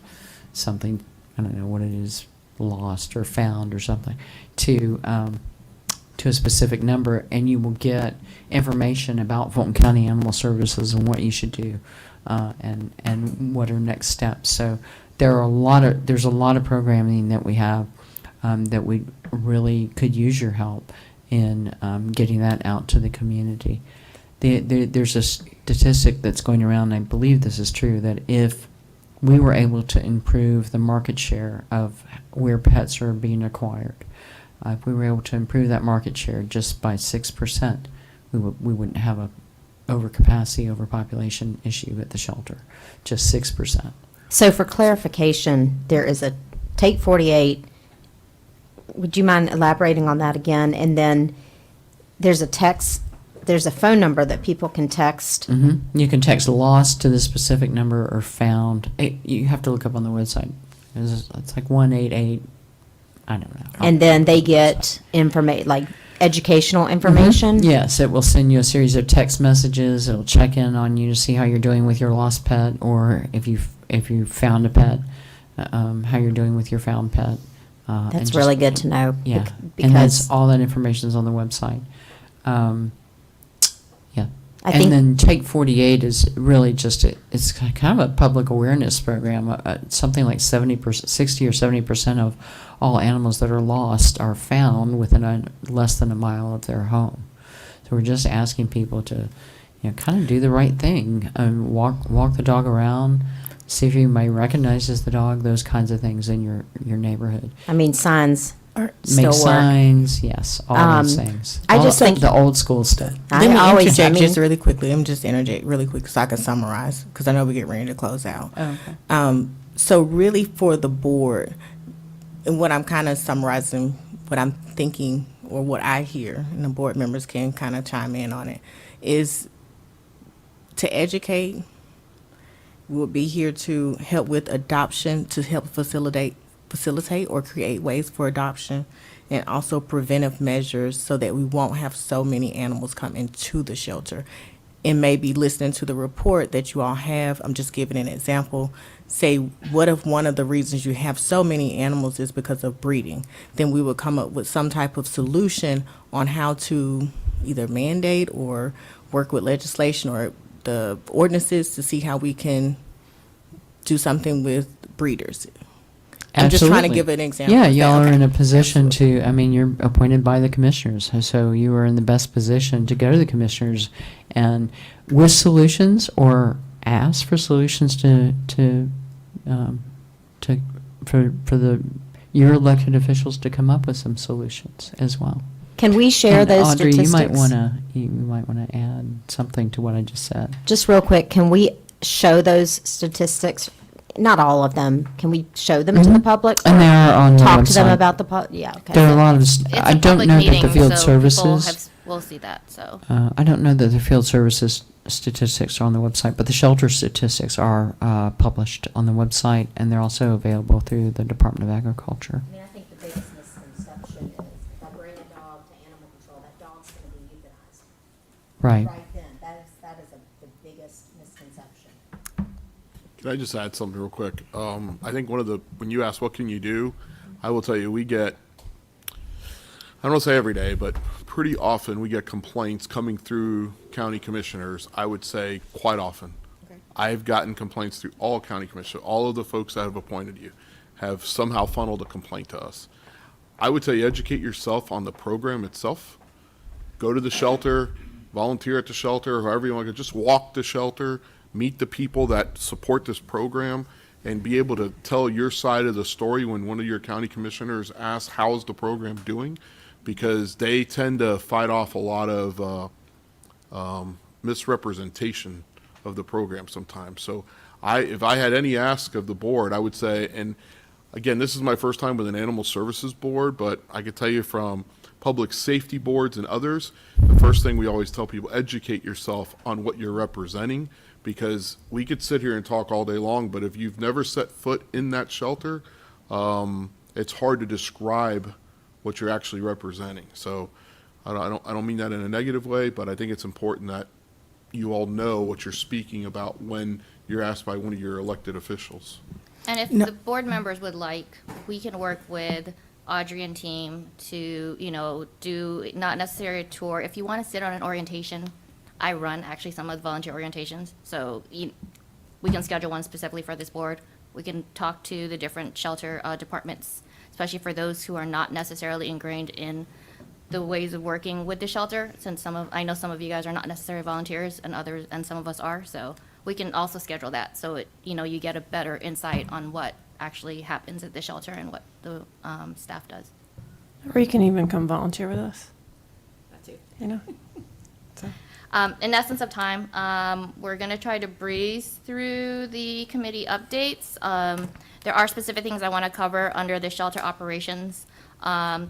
something, I don't know what it is, lost or found or something, to a specific number, and you will get information about Fulton County Animal Services and what you should do, and what are next steps. So there's a lot of programming that we have that we really could use your help in getting that out to the community. There's a statistic that's going around, and I believe this is true, that if we were able to improve the market share of where pets are being acquired, if we were able to improve that market share just by 6%, we wouldn't have a overcapacity, overpopulation issue at the shelter. Just 6%. So for clarification, there is a Take 48. Would you mind elaborating on that again? And then there's a phone number that people can text. Mm-hmm. You can text lost to the specific number or found. You have to look up on the website. It's like 188. I don't know. And then they get like educational information? Mm-hmm. Yes, it will send you a series of text messages. It'll check in on you to see how you're doing with your lost pet, or if you found a pet, how you're doing with your found pet. That's really good to know. Yeah, because and that's all that information is on the website. Yeah. And then Take 48 is really just it's kind of a public awareness program. Something like 60 or 70% of all animals that are lost are found within less than a mile of their home. So we're just asking people to, you know, kind of do the right thing and walk the dog around, see if anybody recognizes the dog, those kinds of things in your neighborhood. I mean, signs Make still work. Signs, yes, all those things. I just think the old school stuff. Let me interject just really quickly. Let me just interject really quick so I can summarize, because I know we're getting ready to close out. Oh, okay. So really for the board, and what I'm kind of summarizing, what I'm thinking or what I hear, and the board members can kind of chime in on it, is to educate. We'll be here to help with adoption, to help facilitate or create ways for adoption, and also preventive measures so that we won't have so many animals come into the shelter. And maybe listening to the report that you all have, I'm just giving an example. Say, what if one of the reasons you have so many animals is because of breeding? Then we would come up with some type of solution on how to either mandate or work with legislation or the ordinances to see how we can do something with breeders. I'm just trying to Absolutely. give an example. Yeah, Is that y'all are okay? in a position to, I mean, you're appointed by the commissioners, so you are in the best position to go to the commissioners and with solutions or ask for solutions for your elected officials to come up with some solutions as well. Can we share And those Audrey, statistics? you might wanna add something to what I just said. Just real quick, can we show those statistics? Not all of them. Can we show them to the public? And they are on the Talk to them website. about yeah, okay. There are a lot of, It's I a don't public know that the meeting, field so people services. will see that, so. I don't know that the field services statistics are on the website, but the shelter statistics are published on the website, and they're also available through the Department of Agriculture. I mean, I think the biggest misconception is if I bring a dog to animal control, that dog's going to be euthanized. Right. then. That is the biggest misconception. Can I just add something real quick? I think when you ask what can you do, I will tell you, we get, I don't want to say every day, but pretty often we get complaints coming through county commissioners. I would say quite often. I've gotten complaints through all county commissioners. All of the folks that have appointed you have somehow funneled a complaint to us. I would tell you, educate yourself on the program itself. Go to the shelter, volunteer at the shelter, however you want to, just walk the shelter, meet the people that support this program, and be able to tell your side of the story when one of your county commissioners asks, how's the program doing? Because they tend to fight off a lot of misrepresentation of the program sometimes. So if I had any ask of the board, I would say, and again, this is my first time with an animal services board, but I could tell you from public safety boards and others, the first thing we always tell people, educate yourself on what you're representing, because we could sit here and talk all day long, but if you've never set foot in that shelter, it's hard to describe what you're actually representing. So I don't mean that in a negative way, but I think it's important that you all know what you're speaking about when you're asked by one of your elected officials. And if the board members would like, we can work with Audrey and team to, do not necessarily a tour. If you want to sit on an orientation, I run actually some of the volunteer orientations. So we can schedule one specifically for this board. We can talk to the different shelter departments, especially for those who are not necessarily ingrained in the ways of working with the shelter, since I know some of you guys are not necessarily volunteers and some of us are, so we can also schedule that, so you get a better insight on what actually happens at the shelter and what the staff does. Or you can even come volunteer with us. That too. So. In essence of time, we're going to try to breeze through the committee updates. There are specific things I want to cover under the shelter operations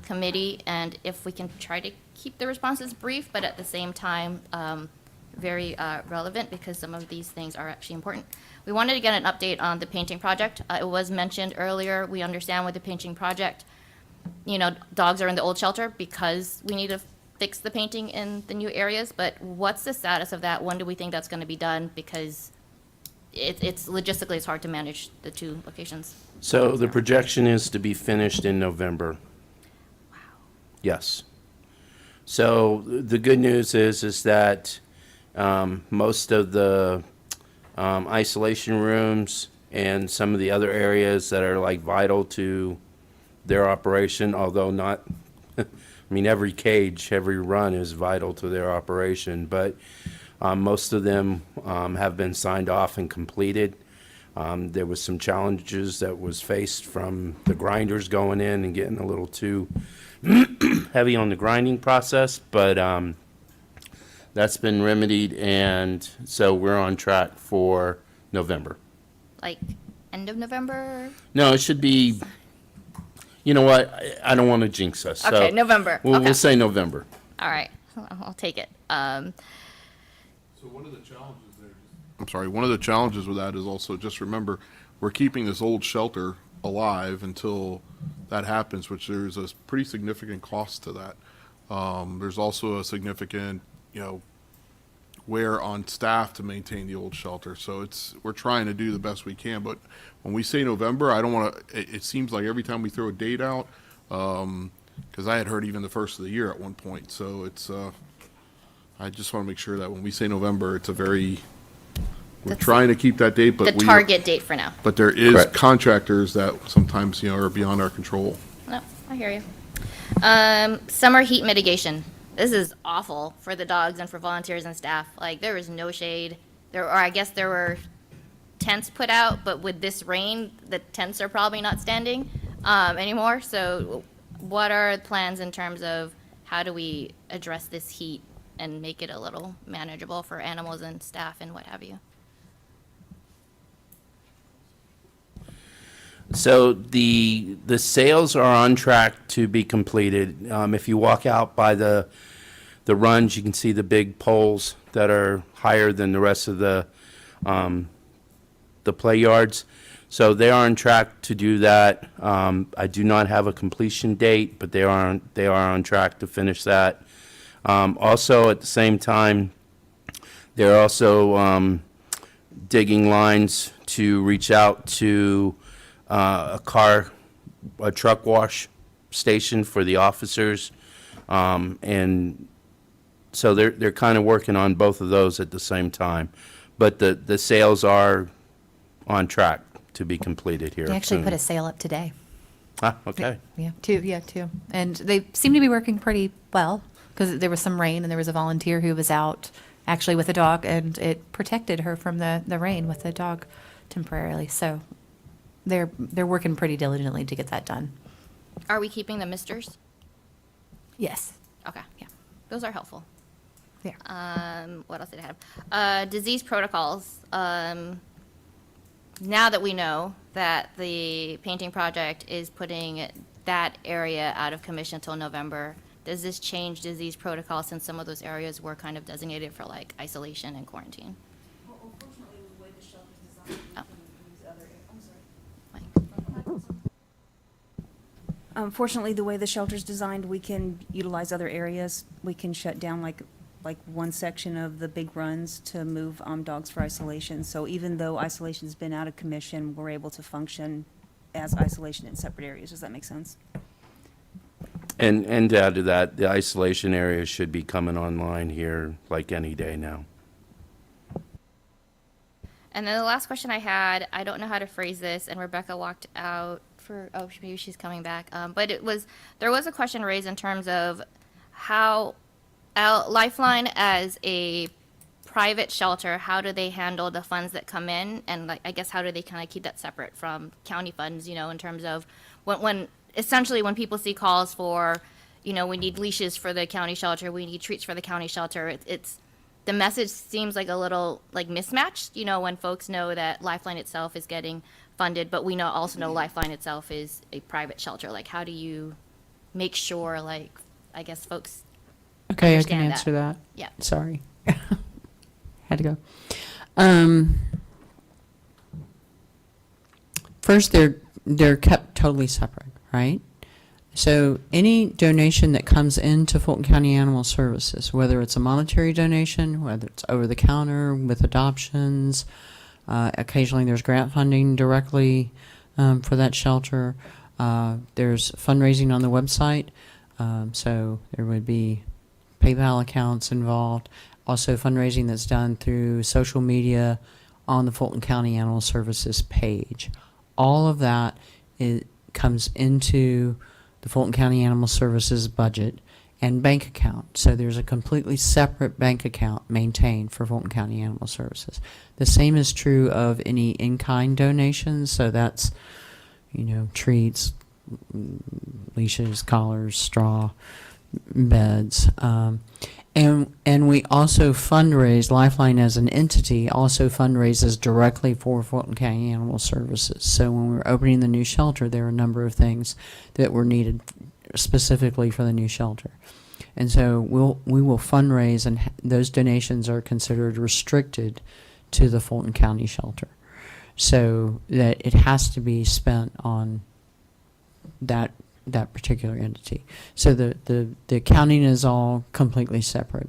committee, and if we can try to keep the responses brief, but at the same time very relevant, because some of these things are actually important. We wanted to get an update on the painting project. It was mentioned earlier, we understand with the painting project, dogs are in the old shelter because we need to fix the painting in the new areas, but what's the status of that? When do we think that's going to be done? Because it's logistically, it's hard to manage the two locations. So the projection is to be finished in November. Wow. Yes. So the good news is that most of the isolation rooms and some of the other areas that are like vital to their operation, although not, every cage, every run is vital to their operation, but most of them have been signed off and completed. There was some challenges that was faced from the grinders going in and getting a little too heavy on the grinding process, but that's been remedied, and so we're on track for November. Like end of November? No, it should be, You know what? I don't want to jinx us. so Okay, November. We'll Okay. say November. All right, I'll take it. So one of the challenges there, I'm sorry, one of the challenges with that is also, just remember, we're keeping this old shelter alive until that happens, which there's a pretty significant cost to that. There's also a significant, wear on staff to maintain the old shelter. So we're trying to do the best we can, but when we say November, I don't want to, it seems like every time we throw a date out, because I had heard even the first of the year at one point. So I just want to make sure that when we say November, it's we're That's trying to keep that date, but The target date for now. but there is Correct. contractors that sometimes, are beyond our control. No, I hear you. Summer heat mitigation. This is awful for the dogs and for volunteers and staff. Like, there is no shade. I guess there were tents put out, but with this rain, the tents are probably not standing anymore. So what are plans in terms of how do we address this heat and make it a little manageable for animals and staff and what have you? So the sales are on track to be completed. If you walk out by the runs, you can see the big poles that are higher than the rest of the play yards. So they are on track to do that. I do not have a completion date, but they are on track to finish that. Also, at the same time, they're also digging lines to reach out to a truck wash station for the officers. And so they're kind of working on both of those at the same time. But the sales are on track to be completed here They actually soon. put a sale up today. Ah, okay. Yeah, two. And they seem to be working pretty well because there was some rain and there was a volunteer who was out actually with a dog and it protected her from the rain with the dog temporarily. So they're working pretty diligently to get that done. Are we keeping the misters? Yes. Okay, yeah, those are helpful. Yeah. What else did I have? Disease protocols. Now that we know that the painting project is putting that area out of commission until November, does this change disease protocol since some of those areas were kind of designated for like isolation and quarantine? Fortunately, the way the shelter's designed, we can utilize other areas. We can shut down like one section of the big runs to move dogs for isolation. So even though isolation's been out of commission, we're able to function as isolation in separate areas. Does that make sense? And to add to that, the isolation area should be coming online here like any day now. And then the last question I had, I don't know how to phrase this, and Rebecca walked out maybe she's coming back. But there was a question raised in terms of how Lifeline as a private shelter, how do they handle the funds that come in? And like, I guess how do they kind of keep that separate from county funds, in terms of when essentially when people see calls for, we need leashes for the county shelter, we need treats for the county shelter, it's the message seems like a little like mismatched, when folks know that Lifeline itself is getting funded, but we also know Lifeline itself is a private shelter. Like, how do you make sure, like, I guess folks Okay, I can understand that? answer that. Yeah. Sorry. Had to go. First, they're kept totally separate, right? So any donation that comes into Fulton County Animal Services, whether it's a monetary donation, whether it's over the counter with adoptions, occasionally there's grant funding directly for that shelter. There's fundraising on the website, so there would be PayPal accounts involved. Also fundraising that's done through social media on the Fulton County Animal Services page. All of that comes into the Fulton County Animal Services budget and bank account. So there's a completely separate bank account maintained for Fulton County Animal Services. The same is true of any in-kind donations. So that's, treats, leashes, collars, straw, beds. And we also fundraise, Lifeline as an entity also fundraises directly for Fulton County Animal Services. So when we were opening the new shelter, there were a number of things that were needed specifically for the new shelter. And so we will fundraise, and those donations are considered restricted to the Fulton County shelter. So that it has to be spent on that particular entity. So the accounting is all completely separate.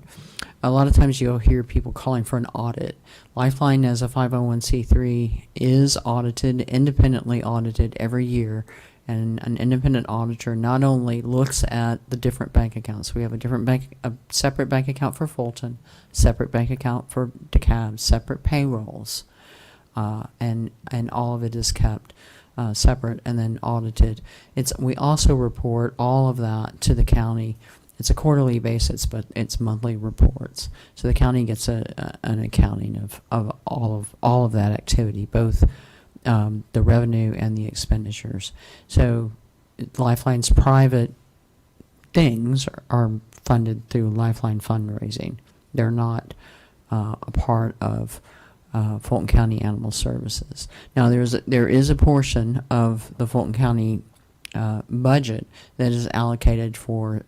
A lot of times you'll hear people calling for an audit. Lifeline as a 501c3 is audited, independently audited every year. And an independent auditor not only looks at the different bank accounts. We have a separate bank account for Fulton, separate bank account for DeKalb, separate payrolls, and all of it is kept separate and then audited. We also report all of that to the county. It's a quarterly basis, but it's monthly reports. So the county gets an accounting of all of that activity, both the revenue and the expenditures. So Lifeline's private things are funded through Lifeline fundraising. They're not a part of Fulton County Animal Services. Now there is a portion of the Fulton County budget that is allocated for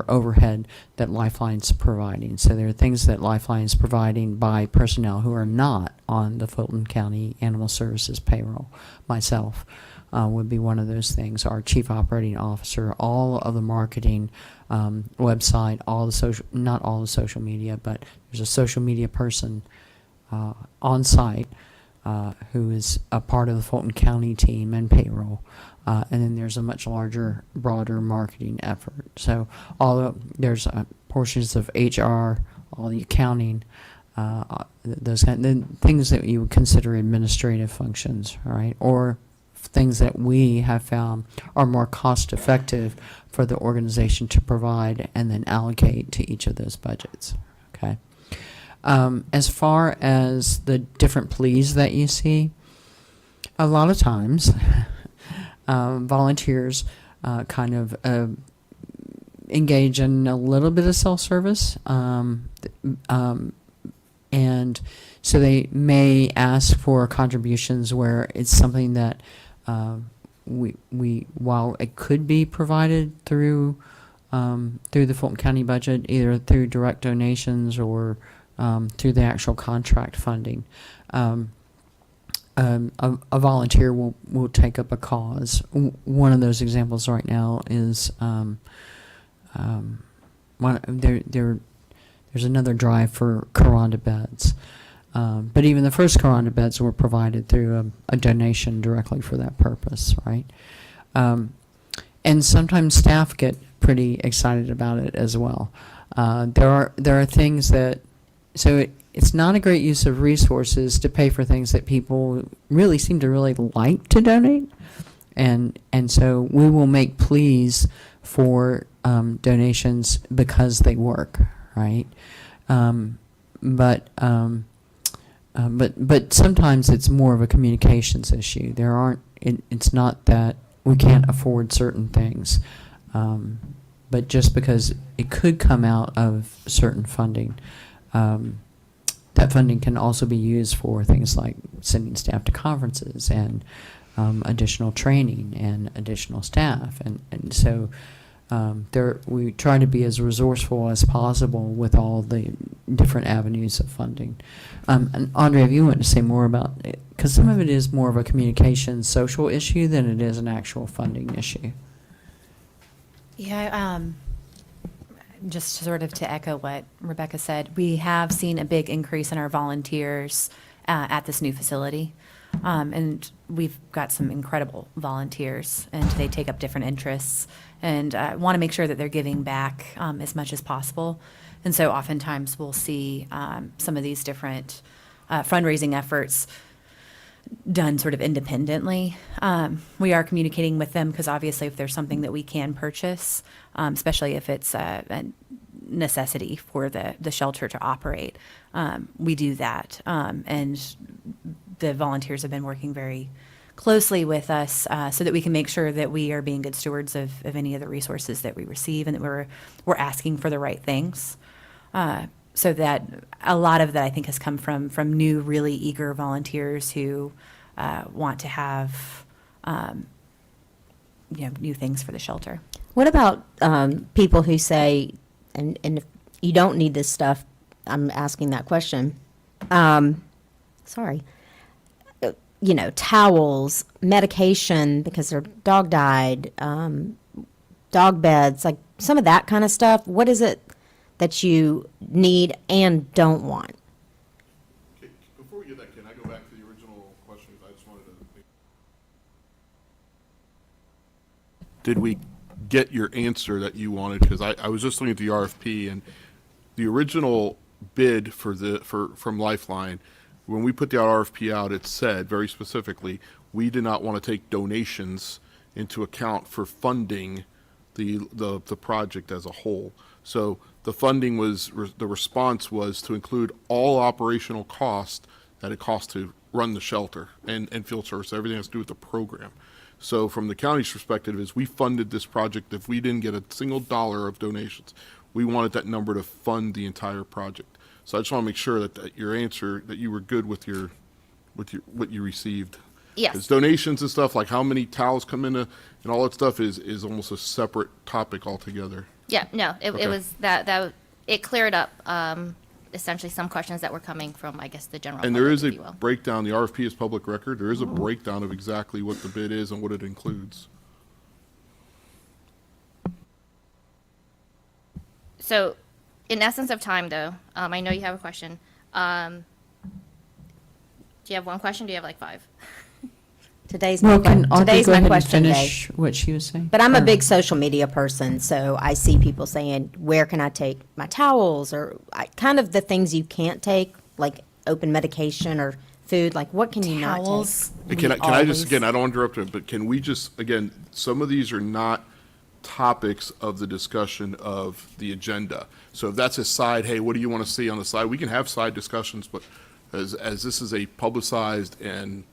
overhead that Lifeline's providing. So there are things that Lifeline's providing by personnel who are not on the Fulton County Animal Services payroll. Myself would be one of those things. Our chief operating officer, all of the marketing, website, not all the social media, but there's a social media person on site who is a part of the Fulton County team and payroll. And then there's a much larger, broader marketing effort. So there's portions of HR, all the accounting, those things that you would consider administrative functions, right? Or things that we have found are more cost effective for the organization to provide and then allocate to each of those budgets, okay? As far as the different pleas that you see, a lot of times volunteers kind of engage in a little bit of self-service, and so they may ask for contributions where it's something that we while it could be provided through the Fulton County budget, either through direct donations or through the actual contract funding. A volunteer will take up a cause. One of those examples right now is there's another drive for Coranda beds. But even the first Coranda beds were provided through a donation directly for that purpose, right? And sometimes staff get pretty excited about it as well. There are things that, so it's not a great use of resources to pay for things that people really seem to really like to donate. And so we will make pleas for donations because they work, right? But sometimes it's more of a communications issue. It's not that we can't afford certain things, but just because it could come out of certain funding, that funding can also be used for things like sending staff to conferences and additional training and additional staff. And so we try to be as resourceful as possible with all the different avenues of funding. And Andre, if you want to say more about it, because some of it is more of a communication social issue than it is an actual funding issue. Yeah, just sort of to echo what Rebecca said, we have seen a big increase in our volunteers at this new facility. And we've got some incredible volunteers, and they take up different interests and want to make sure that they're giving back as much as possible. And so oftentimes we'll see some of these different fundraising efforts done sort of independently. We are communicating with them because obviously if there's something that we can purchase, especially if it's a necessity for the shelter to operate, we do that. And the volunteers have been working very closely with us so that we can make sure that we are being good stewards of any of the resources that we receive and that we're asking for the right things. So that a lot of that I think has come from new, really eager volunteers who want to have new things for the shelter. What about people who say, and if you don't need this stuff, I'm asking that question. Sorry. Towels, medication because their dog died, dog beds, like some of that kind of stuff. What is it that you need and don't want? Before we get that, can I go back to the original questions? I just wanted to. Did we get your answer that you wanted? Because I was just looking at the RFP, and the original bid from Lifeline, when we put the RFP out, it said very specifically, we did not want to take donations into account for funding the project as a whole. So the funding the response was to include all operational costs that it costs to run the shelter and field service, everything has to do with the program. So from the county's perspective is we funded this project. If we didn't get a single dollar of donations, we wanted that number to fund the entire project. So I just want to make sure that your answer, that you were good with what you received. Yes. Because donations and stuff, like how many towels come in and all that stuff is almost a separate topic altogether. Yeah, no, it Okay. was that it cleared up essentially some questions that were coming from, I guess, the general And there public, is a if you will. breakdown, the RFP is public record, there is a breakdown of exactly what the bid is and what it includes. So, in essence of time, though, I know you have a question. Do you have one question? Do you have like 5? Today's Well, my, can Audrey today's go my ahead and question day. finish what she was saying? But I'm a Or- big social media person, so I see people saying, where can I take my towels? Or kind of the things you can't take, like open medication or food, like what can you not take? Towels. Hey, can I just, again, I don't want to interrupt it, but can we just, again, some of these are not topics of the discussion of the agenda. So if that's a side, hey, what do you want to see on the side? We can have side discussions, but as this is a publicized and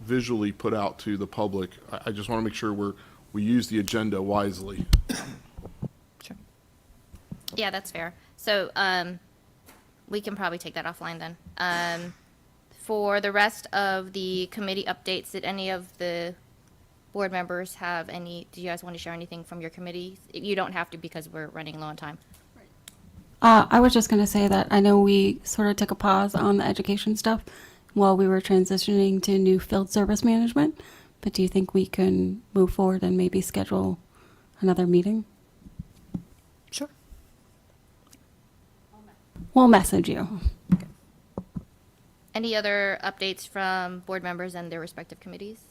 visually put out to the public, I just want to make sure we use the agenda wisely. Yeah, that's fair. So, we can probably take that offline then. For the rest of the committee updates, did any of the board members have any, do you guys want to share anything from your committees? You don't have to because we're running low on time. I was just going to say that I know we sort of took a pause on the education stuff while we were transitioning to new field service management. But do you think we can move forward and maybe schedule another meeting? Sure. We'll message you. Any other updates from board members and their respective committees?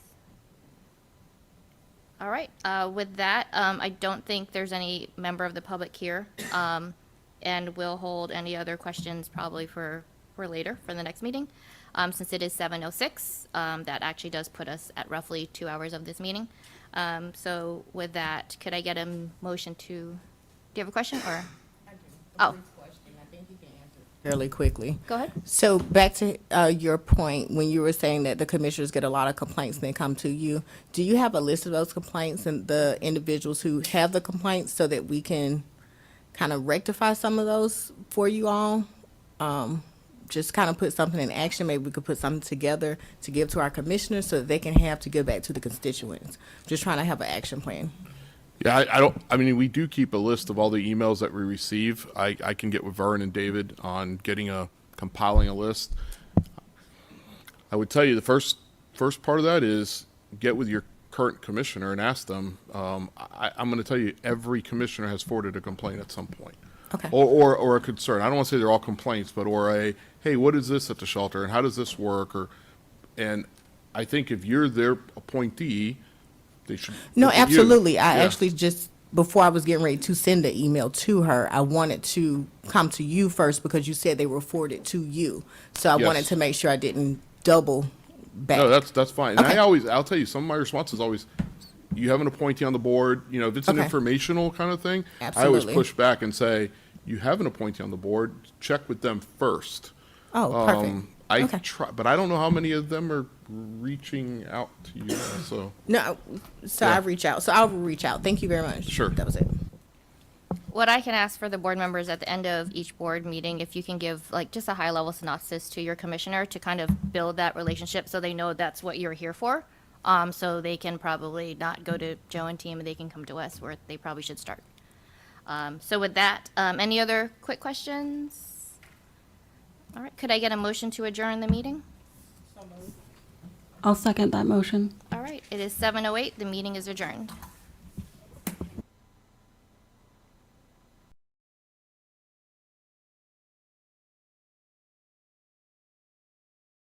All right, with that, I don't think there's any member of the public here. And we'll hold any other questions probably for later, for the next meeting. Since it is 7:06, that actually does put us at roughly 2 hours of this meeting. So with that, could I get a motion to, do you have a question or? Oh, Fairly quickly. go ahead. So back to your point, when you were saying that the commissioners get a lot of complaints and they come to you, do you have a list of those complaints and the individuals who have the complaints so that we can kind of rectify some of those for you all? Just kind of put something in action. Maybe we could put something together to give to our commissioners so that they can have to give back to the constituents. Just trying to have an action plan. Yeah, I mean, we do keep a list of all the emails that we receive. I can get with Vern and David on compiling a list. I would tell you the first part of that is get with your current commissioner and ask them. I'm going to tell you every commissioner has forwarded a complaint at some point. Okay. Or a concern. I don't want to say they're all complaints, but hey, what is this at the shelter and how does this work? And I think if you're their appointee, they should. No, look at you. absolutely. I Yeah. actually just, before I was getting ready to send the email to her, I wanted to come to you first because you said they were forwarded to you. So I Yes. wanted to make sure I didn't double back. No, that's fine. And Okay. I'll tell you, some of my responses always, you have an appointee on the board, if it's an Okay. informational kind of thing, I always Absolutely. push back and say, you have an appointee on the board, check with them first. Oh, perfect. I Okay. try, but I don't know how many of them are reaching out to you, so. No, so Yeah. I reach out. So I'll reach out. Thank you very much. Sure. That was it. what I can ask for the board members at the end of each board meeting, if you can give like just a high level synopsis to your commissioner to kind of build that relationship so they know that's what you're here for. So they can probably not go to Joe and team and they can come to us where they probably should start. So with that, any other quick questions? All right, could I get a motion to adjourn the meeting? I'll second that motion. All right, it is 7:08, the meeting is adjourned.